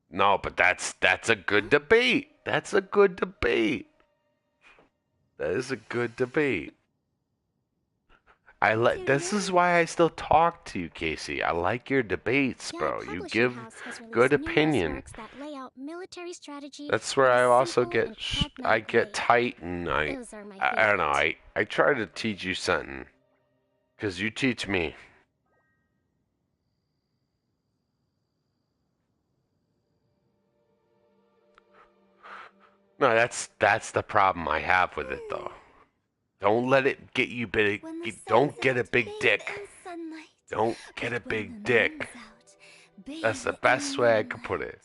Speaker 1: No, but that's a good debate. That's a good debate. That is a good debate. This is why I still talk to you, Casey. I like your debates,
Speaker 6: Yellow
Speaker 1: bro. You
Speaker 6: Publishing
Speaker 1: give
Speaker 6: House has released
Speaker 1: good
Speaker 6: numerous
Speaker 1: opinion.
Speaker 6: works that lay out military strategy
Speaker 1: That's where
Speaker 6: in
Speaker 1: I
Speaker 6: a
Speaker 1: also
Speaker 6: simple
Speaker 1: get
Speaker 6: and
Speaker 1: I
Speaker 6: pragmatic
Speaker 1: get
Speaker 6: way.
Speaker 1: tight and
Speaker 6: Those are my
Speaker 1: I don't know.
Speaker 6: favorite.
Speaker 1: I try to teach you something because you teach me. No, that's the problem I have with it though. Don't let it get you big.
Speaker 2: When the sun's
Speaker 1: Don't get a
Speaker 2: out,
Speaker 1: big
Speaker 2: bathe
Speaker 1: dick.
Speaker 2: in sunlight.
Speaker 1: Don't get a
Speaker 2: But when
Speaker 1: big
Speaker 2: the moon's
Speaker 1: dick.
Speaker 2: out, bathe
Speaker 1: That's the
Speaker 2: in
Speaker 1: best way I could put
Speaker 2: moonlight.
Speaker 1: it.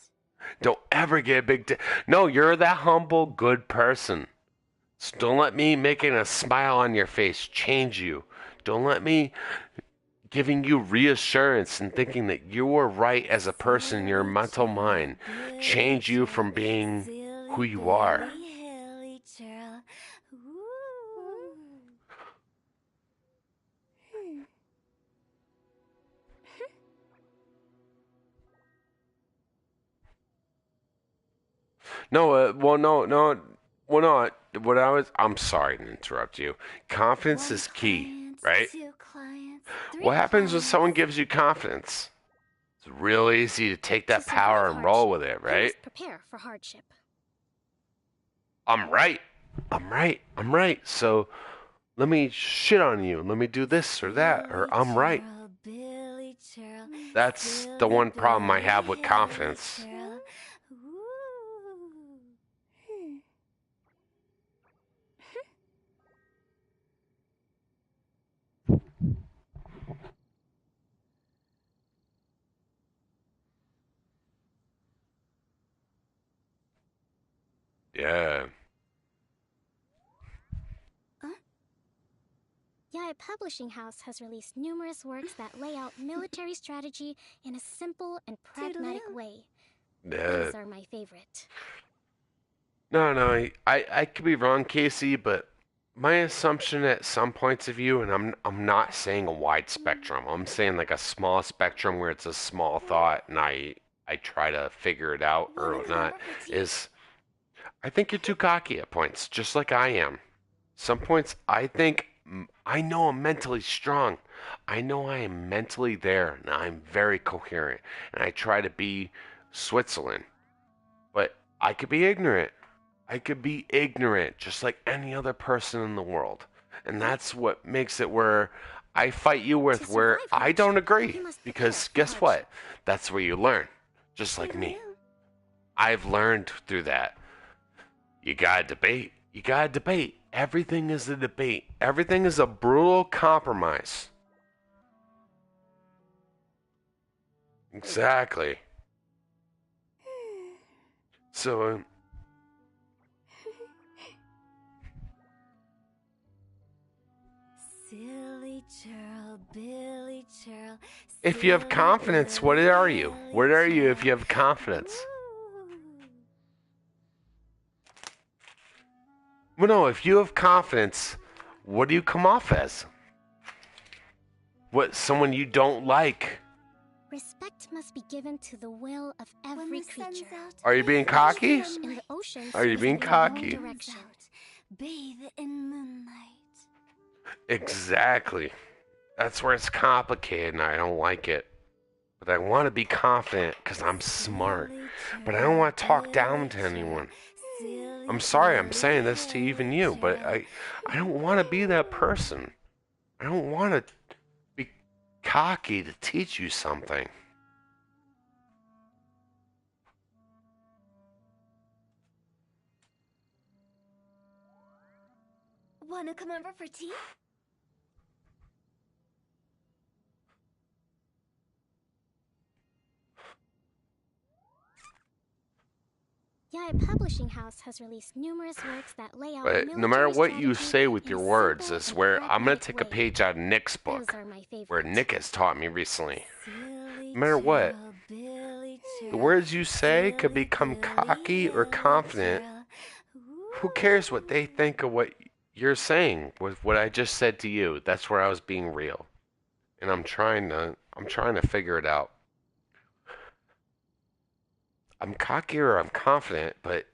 Speaker 1: Don't ever get a big dick. No, you're that humble, good person. So don't let me making a smile on your face change you. Don't let me giving you reassurance and thinking that you are right as a person in your mental mind change you from being who you are.
Speaker 2: Hilly churl. Ooh.
Speaker 1: No, well, no. Well, no. What I was, I'm sorry to interrupt you. Confidence
Speaker 2: One
Speaker 1: is key,
Speaker 2: client,
Speaker 1: right?
Speaker 2: two clients, three
Speaker 1: What happens when
Speaker 2: clients.
Speaker 1: someone gives you confidence? It's real easy to take
Speaker 6: To
Speaker 1: that
Speaker 6: survive
Speaker 1: power and roll with
Speaker 6: hardship,
Speaker 1: it,
Speaker 6: you
Speaker 1: right?
Speaker 6: must prepare for hardship.
Speaker 1: I'm right. I'm right. I'm right. So let me shit on you. Let me do this or that, or I'm right.
Speaker 2: Billy churl,
Speaker 1: That's the one problem I have with confidence.
Speaker 2: churl.
Speaker 1: Yeah.
Speaker 6: Yaya Publishing House has released numerous works that lay out military strategy in a simple and pragmatic
Speaker 2: Toodaloo.
Speaker 6: way.
Speaker 1: Yeah.
Speaker 6: Those are my favorite.
Speaker 1: No. I could be wrong, Casey, but my assumption at some points of view, and I'm not saying a wide spectrum. I'm saying like a small spectrum where it's a small thought, and I try to figure it out or
Speaker 2: Wanna come
Speaker 1: whatnot.
Speaker 2: over for tea?
Speaker 1: Is I think you're too cocky at points, just like I am. Some points I think I know I'm mentally strong. I know I am mentally there, and I'm very coherent, and I try to be Switzerland. But I could be ignorant. I could be ignorant just like any other person in the world. And that's what makes it where I fight you with
Speaker 6: To
Speaker 1: where
Speaker 6: survive
Speaker 1: I don't
Speaker 6: hardship,
Speaker 1: agree.
Speaker 6: you must prepare
Speaker 1: Because
Speaker 6: for
Speaker 1: guess
Speaker 6: hardship.
Speaker 1: what? That's where you learn. Just like me.
Speaker 2: Toodaloo.
Speaker 1: I've learned through that. You gotta debate. You gotta debate. Everything is a debate. Everything is a brutal compromise. Exactly. So,
Speaker 2: churl, Billy churl.
Speaker 1: If you have confidence, what are you? What are you if you have confidence? Well, no, if you have confidence, what do you come off as? What, someone you don't like?
Speaker 6: Respect must be given to the will of every creature.
Speaker 1: Are you being cocky?
Speaker 6: Fish in the ocean
Speaker 1: Are you
Speaker 6: swims
Speaker 1: being
Speaker 6: in its own
Speaker 1: cocky?
Speaker 6: direction.
Speaker 2: Bathe in moonlight.
Speaker 1: Exactly. That's where it's complicated and I don't like it. But I want to be confident because I'm smart. But I don't want to talk down to anyone. I'm sorry I'm saying this to even you, but I don't want to be that person. I don't want to be cocky to teach you something.
Speaker 2: Wanna come over for tea?
Speaker 6: Yaya Publishing House has released numerous works that lay out
Speaker 1: But no matter what you
Speaker 6: military
Speaker 1: say with
Speaker 6: strategy
Speaker 1: your
Speaker 6: in
Speaker 1: words,
Speaker 6: simple
Speaker 1: is
Speaker 6: and
Speaker 1: where I'm going to
Speaker 6: pragmatic
Speaker 1: take a
Speaker 6: ways.
Speaker 1: page out of Nick's
Speaker 6: Those
Speaker 1: book,
Speaker 6: are my favorite.
Speaker 1: where Nick has taught me recently.
Speaker 2: No
Speaker 1: matter what, The words you say could become cocky or confident. Who cares what they think of what you're saying with what I just said to you? That's where I was being real. And I'm trying to figure it out. I'm cocky or I'm confident, but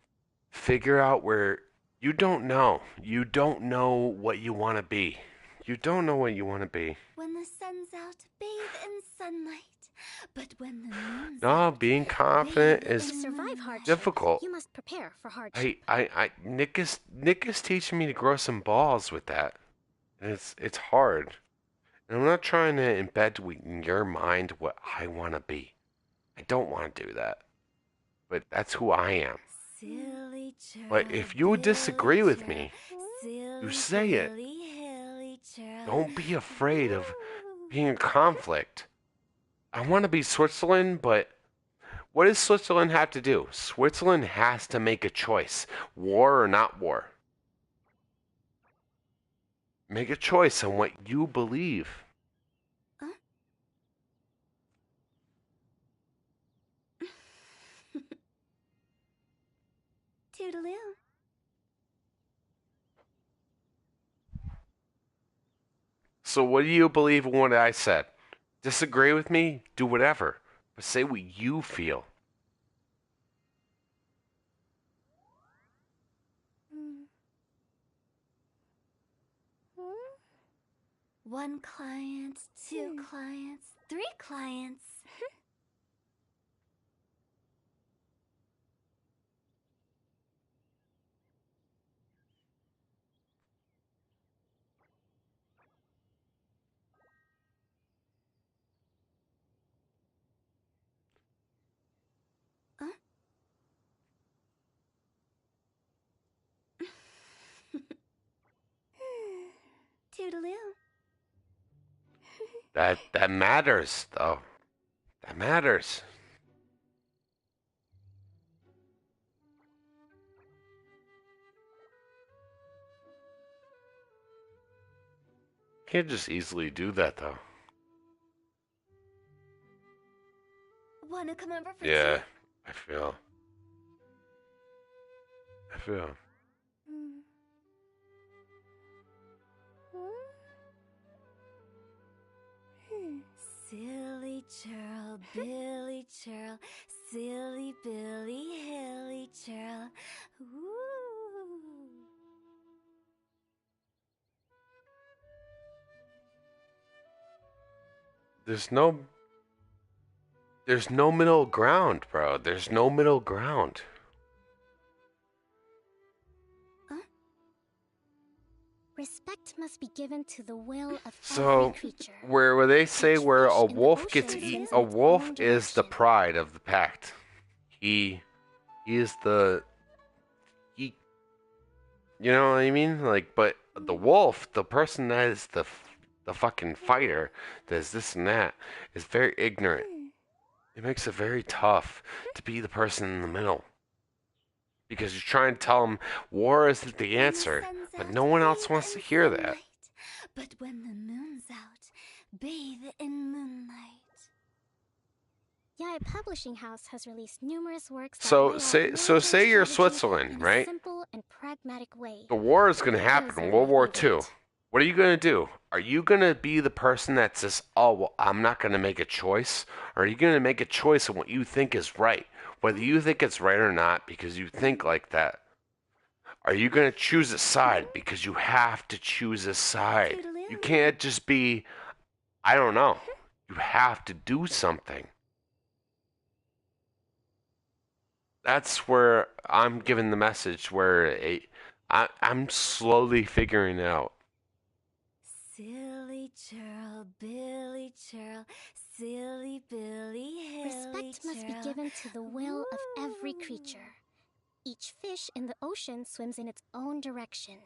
Speaker 1: figure out where you don't know. You don't know what you want to be. You don't know what you want to be.
Speaker 2: When the sun's out, bathe in sunlight. But when the moon's
Speaker 1: No,
Speaker 2: out,
Speaker 1: being confident
Speaker 2: bathe
Speaker 1: is
Speaker 6: To
Speaker 2: in
Speaker 6: survive
Speaker 2: moonlight.
Speaker 6: hardship,
Speaker 1: difficult.
Speaker 6: you must prepare for hardship.
Speaker 1: Nick is teaching me to grow some balls with that. And it's hard. And I'm not trying to embed in your mind what I want to be. I don't want to do that. But that's who I am.
Speaker 2: Silly
Speaker 1: But
Speaker 2: churl,
Speaker 1: if you disagree
Speaker 2: Billy
Speaker 1: with me,
Speaker 2: churl,
Speaker 1: you say it.
Speaker 2: Billy, hilly churl.
Speaker 1: Don't be afraid of being in conflict. I want to be Switzerland, but what does Switzerland have to do? Switzerland has to make a choice. War or not war. Make a choice on what you believe.
Speaker 2: Toodaloo.
Speaker 1: So what do you believe in what I said? Disagree with me? Do whatever. But say what you feel.
Speaker 2: One client, two clients, three clients. Toodaloo.
Speaker 1: That matters, though. That matters. Can't just easily do that, though.
Speaker 2: Wanna come over for
Speaker 1: Yeah,
Speaker 2: tea?
Speaker 1: I feel.
Speaker 2: Silly churl, Billy churl, silly Billy, hilly churl. Ooh.
Speaker 1: There's no middle ground, bro. There's no middle ground.
Speaker 6: Respect must be given to the will of
Speaker 1: So,
Speaker 6: every creature.
Speaker 1: where they say
Speaker 6: Each
Speaker 1: where
Speaker 6: fish
Speaker 1: a
Speaker 6: in the
Speaker 1: wolf
Speaker 6: ocean
Speaker 1: gets
Speaker 6: swims
Speaker 1: eaten,
Speaker 6: in
Speaker 1: a
Speaker 6: its
Speaker 1: wolf
Speaker 6: own
Speaker 1: is the
Speaker 6: direction.
Speaker 1: pride of the pact. He is the you know what I mean? Like, but the wolf, the person that is the fucking fighter, that is this and that, is very ignorant. It makes it very tough to be the person in the middle. Because you're trying to tell them war isn't the answer, but no one else wants to hear that.
Speaker 2: But when the moon's out, bathe in moonlight.
Speaker 6: Yae Publishing House has released numerous works that
Speaker 1: So
Speaker 6: lay out
Speaker 1: say
Speaker 6: military
Speaker 1: you're
Speaker 6: strategy
Speaker 1: Switzerland,
Speaker 6: in a
Speaker 1: right?
Speaker 6: simple and pragmatic way.
Speaker 1: The war is going to
Speaker 6: Those
Speaker 1: happen,
Speaker 6: are
Speaker 1: World
Speaker 6: my
Speaker 1: War II.
Speaker 6: favorite.
Speaker 1: What are you going to do? Are you going to be the person that says, oh, well, I'm not going to make a choice? Or are you going to make a choice on what you think is right? Whether you think it's right or not because you think like that. Are you going to choose a side because you have to choose a side? You can't just be, I don't know. You have to do something. That's where I'm giving the message where I'm slowly figuring it out.
Speaker 2: Silly churl, Billy churl, silly Billy, hilly
Speaker 6: Respect must be
Speaker 2: churl.
Speaker 6: given to the will of every creature. Each fish in the ocean swims in its own direction.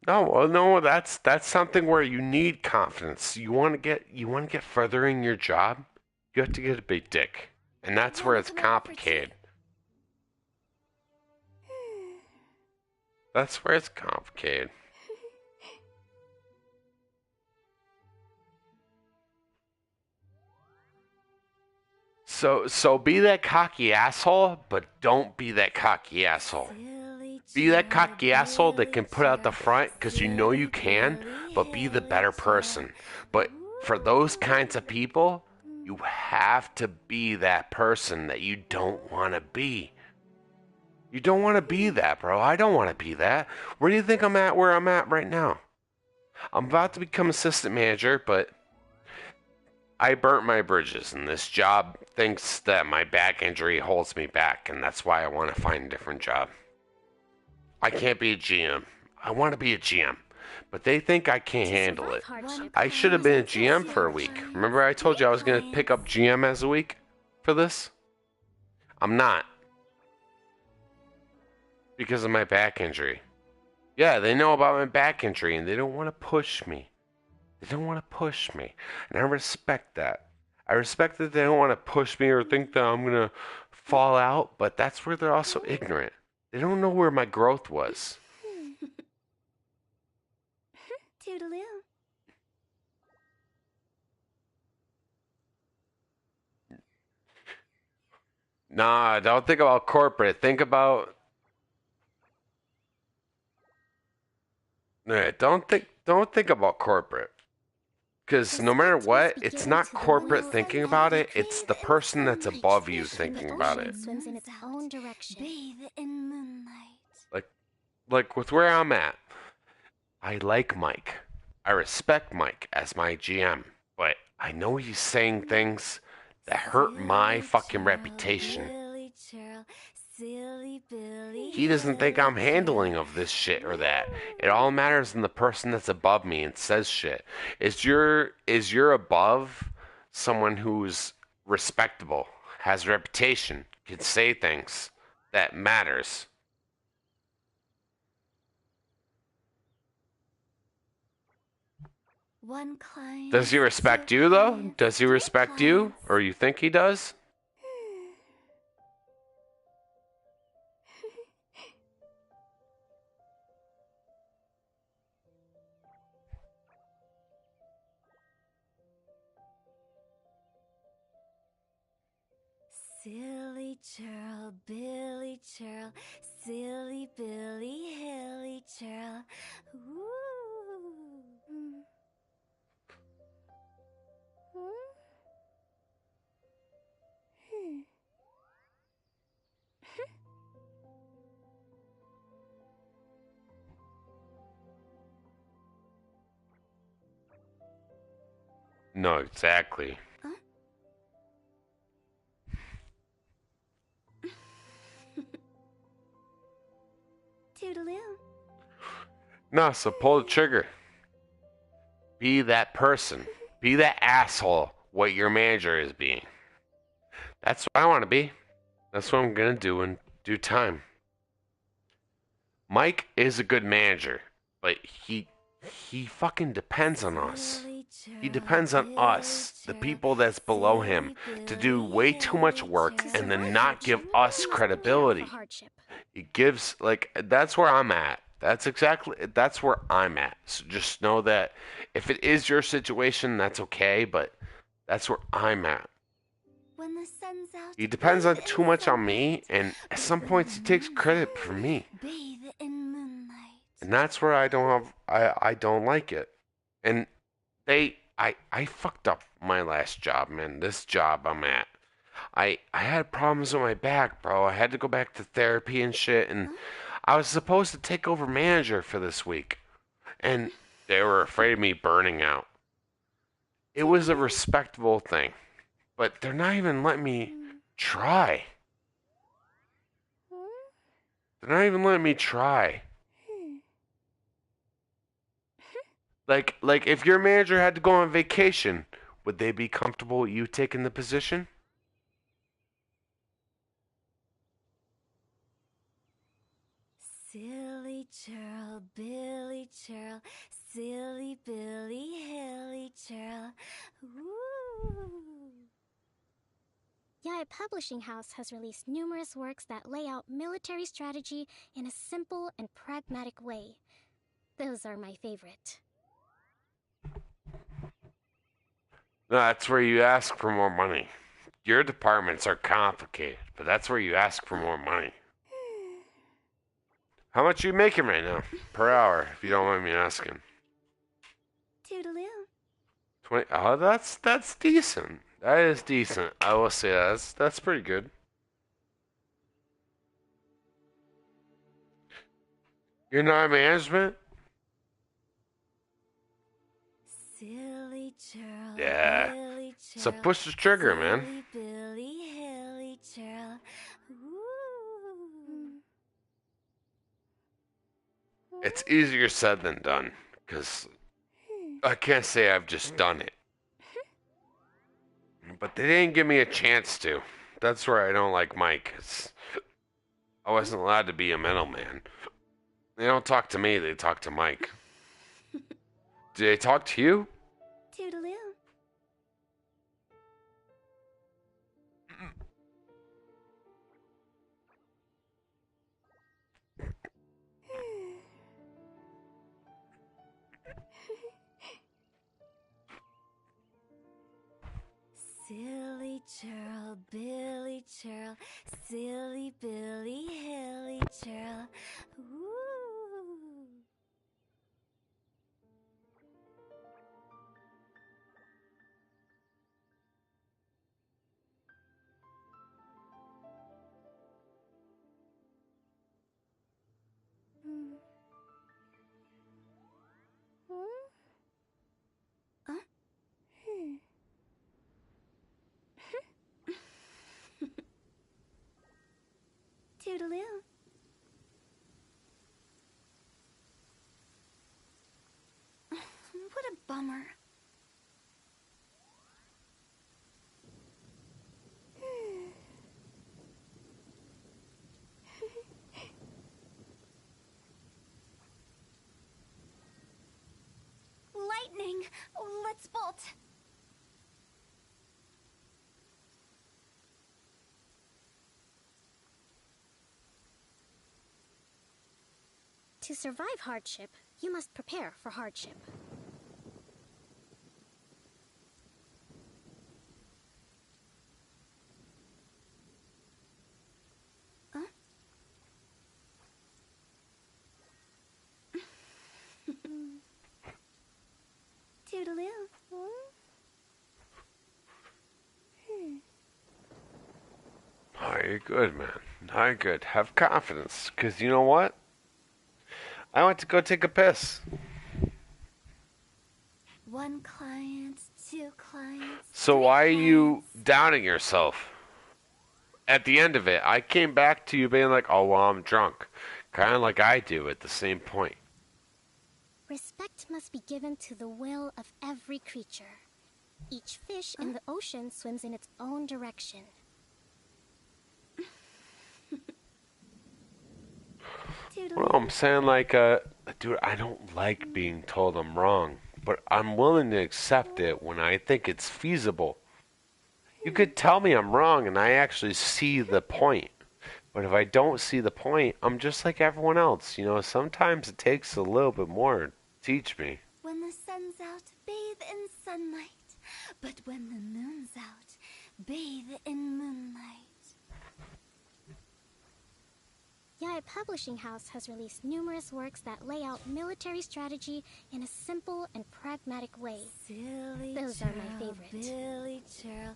Speaker 1: No, that's something where you need confidence. You want to get further in your job, you have to get a big dick, and that's where it's complicated. That's where it's complicated. So be that cocky asshole, but don't be that cocky asshole. Be that cocky asshole that can put out the front because you know you can, but be the better person. But for those kinds of people, you have to be that person that you don't want to be. You don't want to be that, bro. I don't want to be that. Where do you think I'm at where I'm at right now? I'm about to become assistant manager, but I burnt my bridges, and this job thinks that my back injury holds me back, and that's why I want to find a different job. I can't be a GM. I want to be a GM, but they think I can't handle it. I should have been a GM for a week. Remember I told you I was going to pick up GM as a week for this? I'm not. Because of my back injury. Yeah, they know about my back injury, and they don't want to push me. They don't want to push me, and I respect that. I respect that they don't want to push me or think that I'm going to fall out, but that's where they're also ignorant. They don't know where my growth was.
Speaker 2: Toodaloo.
Speaker 1: Nah, don't think about corporate. Think about... Nah, don't think about corporate. Because no matter what, it's not corporate thinking about it, it's the person that's above you thinking about it.
Speaker 6: Swims in its own direction.
Speaker 2: Bathe in moonlight.
Speaker 1: Like with where I'm at, I like Mike. I respect Mike as my GM, but I know he's saying things that hurt my fucking reputation.
Speaker 2: Billy churl, silly Billy.
Speaker 1: He doesn't think I'm handling of this shit or that. It all matters in the person that's above me and says shit. Is you're above someone who's respectable, has a reputation, can say things that matters.
Speaker 2: One climb.
Speaker 1: Does he respect you though? Does he respect you? Or you think he does?
Speaker 2: Silly churl, Billy churl, silly Billy, hilly churl. Ooh.
Speaker 1: No, exactly.
Speaker 2: Toodaloo.
Speaker 1: No, so pull the trigger. Be that person. Be that asshole what your manager is being. That's what I want to be. That's what I'm going to do in due time. Mike is a good manager, but he fucking depends on us. He depends on us, the people that's below him, to do way too much work and then not give us credibility. He gives, like, that's where I'm at. That's where I'm at. So just know that if it is your situation, that's okay, but that's where I'm at.
Speaker 2: When the sun's out,
Speaker 1: He depends on
Speaker 2: bathe
Speaker 1: too
Speaker 2: in
Speaker 1: much on me,
Speaker 2: sunlight.
Speaker 1: and at
Speaker 2: Bathe
Speaker 1: some
Speaker 2: in
Speaker 1: points he takes credit
Speaker 2: moonlight.
Speaker 1: from me.
Speaker 2: Bathe in moonlight.
Speaker 1: And that's where I don't like it. And I fucked up my last job, man. This job I'm at. I had problems with my back, bro. I had to go back to therapy and shit, and I was supposed to take over manager for this week. And they were afraid of me burning out. It was a respectable thing, but they're not even letting me try. They're not even letting me try. Like if your manager had to go on vacation, would they be comfortable with you taking the position?
Speaker 2: Silly churl, Billy churl, silly Billy, hilly churl. Ooh.
Speaker 6: Yaya Publishing House has released numerous works that lay out military strategy in a simple and pragmatic way. Those are my favorite.
Speaker 1: No, that's where you ask for more money. Your departments are complicated, but that's where you ask for more money. How much are you making right now per hour, if you don't mind me asking?
Speaker 2: Toodaloo.
Speaker 1: 20. Oh, that's decent. That is decent. I will say that's pretty good. You're not management?
Speaker 2: Silly churl,
Speaker 1: Yeah.
Speaker 2: Billy churl.
Speaker 1: So push the trigger, man.
Speaker 2: Silly Billy, hilly churl. Ooh.
Speaker 1: It's easier said than done, because I can't say I've just done it. But they didn't give me a chance to. That's where I don't like Mike. I wasn't allowed to be a middleman. They don't talk to me, they talk to Mike. Do they talk to you?
Speaker 2: Toodaloo. Silly churl, Billy churl, silly Billy, hilly churl. Ooh. Toodaloo. What a bummer. Lightning! Let's bolt!
Speaker 6: To survive hardship, you must prepare for hardship.
Speaker 2: Toodaloo.
Speaker 1: Oh, you're good, man. No, you're good. Have confidence, because you know what? I went to go take a piss.
Speaker 2: One client, two clients.
Speaker 1: So
Speaker 2: three
Speaker 1: why are you
Speaker 2: clients.
Speaker 1: doubting yourself? At the end of it, I came back to you being like, oh, well, I'm drunk. Kind of like I do at the same point.
Speaker 6: Respect must be given to the will of every creature. Each fish in the ocean swims in its own direction.
Speaker 1: Well, I'm saying like, dude, I don't like being told I'm wrong, but I'm willing to accept it when I think it's feasible. You could tell me I'm wrong and I actually see the point, But if I don't see the point, I'm just like everyone else. Sometimes it takes a little bit more to teach me.
Speaker 2: When the sun's out, bathe in sunlight. But when the moon's out, bathe in moonlight.
Speaker 6: Yae Publishing House has released numerous works that lay out military strategy in a simple and pragmatic way.
Speaker 2: Silly
Speaker 6: Those are my
Speaker 2: churl,
Speaker 6: favorite.
Speaker 2: Billy churl,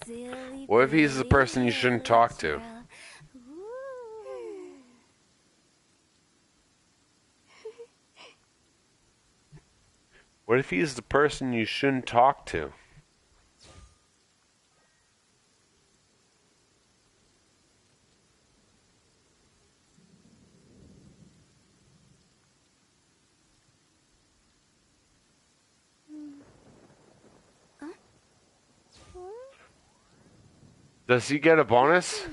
Speaker 2: silly
Speaker 1: What if he's the
Speaker 2: Billy
Speaker 1: person you shouldn't talk to?
Speaker 2: churl. Ooh.
Speaker 1: What if he's the person you shouldn't talk to? Does he get a bonus?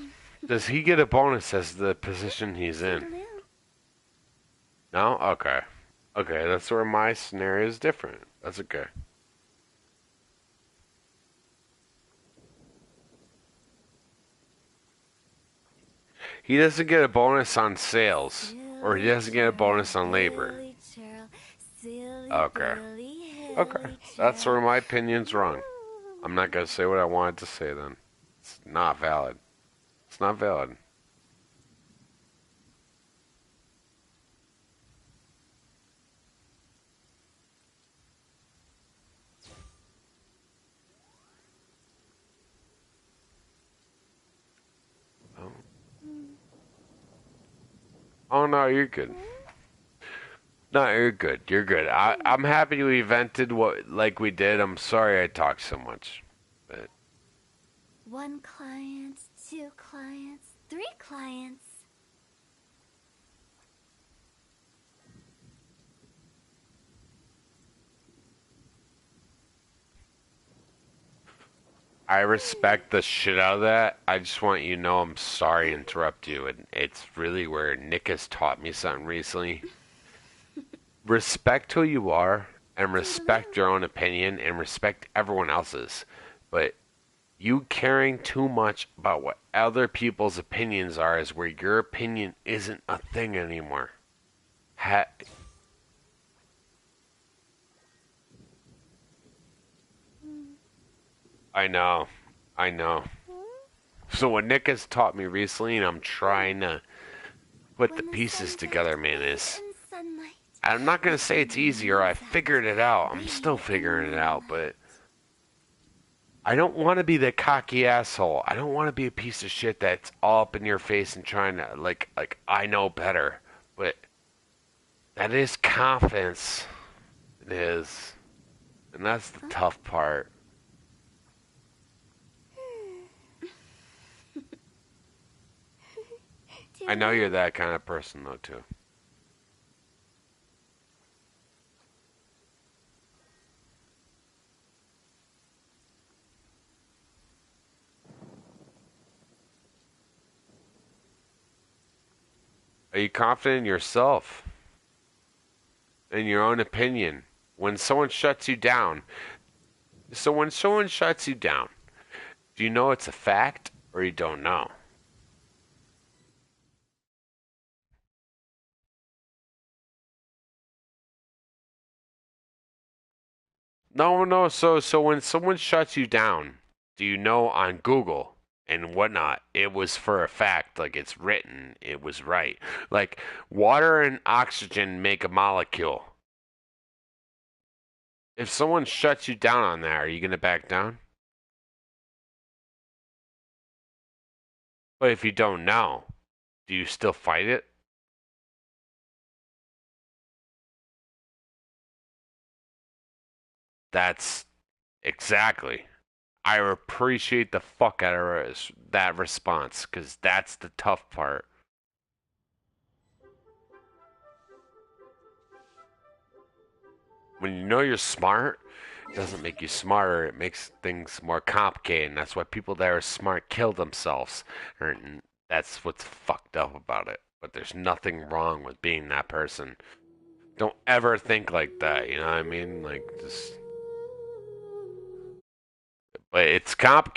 Speaker 1: Does he get a bonus as the position he's in? No? Okay. Okay, that's where my scenario is different. That's okay. He doesn't get a bonus on sales, or he doesn't get a bonus on labor. Okay. Okay. That's where my opinion's wrong. I'm not gonna say what I wanted to say then. It's not valid. It's not valid. Oh. Oh no, you're good. No, you're good. You're good. I'm happy we vented like we did. I'm sorry I talked so much. But
Speaker 2: One client, two clients, three clients.
Speaker 1: I respect the shit out of that. I just want you to know I'm sorry to interrupt you. And it's really where Nick has taught me something recently. Respect who you are and respect your own opinion and respect everyone else's. But you caring too much about what other people's opinions are is where your opinion isn't a thing anymore. I know. I know. So what Nick has taught me recently, and I'm trying to put the pieces together, man, is I'm not going to say it's easy or I figured it out. I'm still figuring it out, but I don't want to be the cocky asshole. I don't want to be a piece of shit that's all up in your face and trying to, like I know better. But that is confidence. It is. And that's the tough part. I know you're that kind of person, though, too. Are you confident in yourself? In your own opinion? When someone shuts you down. So when someone shuts you down, do you know it's a fact or you don't know? No, no. So when someone shuts you down, do you know on Google and whatnot, it was for a fact, like it's written, it was right. Like water and oxygen make a molecule. If someone shuts you down on that, are you gonna back down? But if you don't know, do you still fight it? That's exactly. I appreciate the fuck out of that response because that's the tough part. When you know you're smart, it doesn't make you smarter. It makes things more complicated. And that's why people that are smart kill themselves. And that's what's fucked up about it. But there's nothing wrong with being that person. Don't ever think like that. You know what I mean? Like, just. But it's complicated.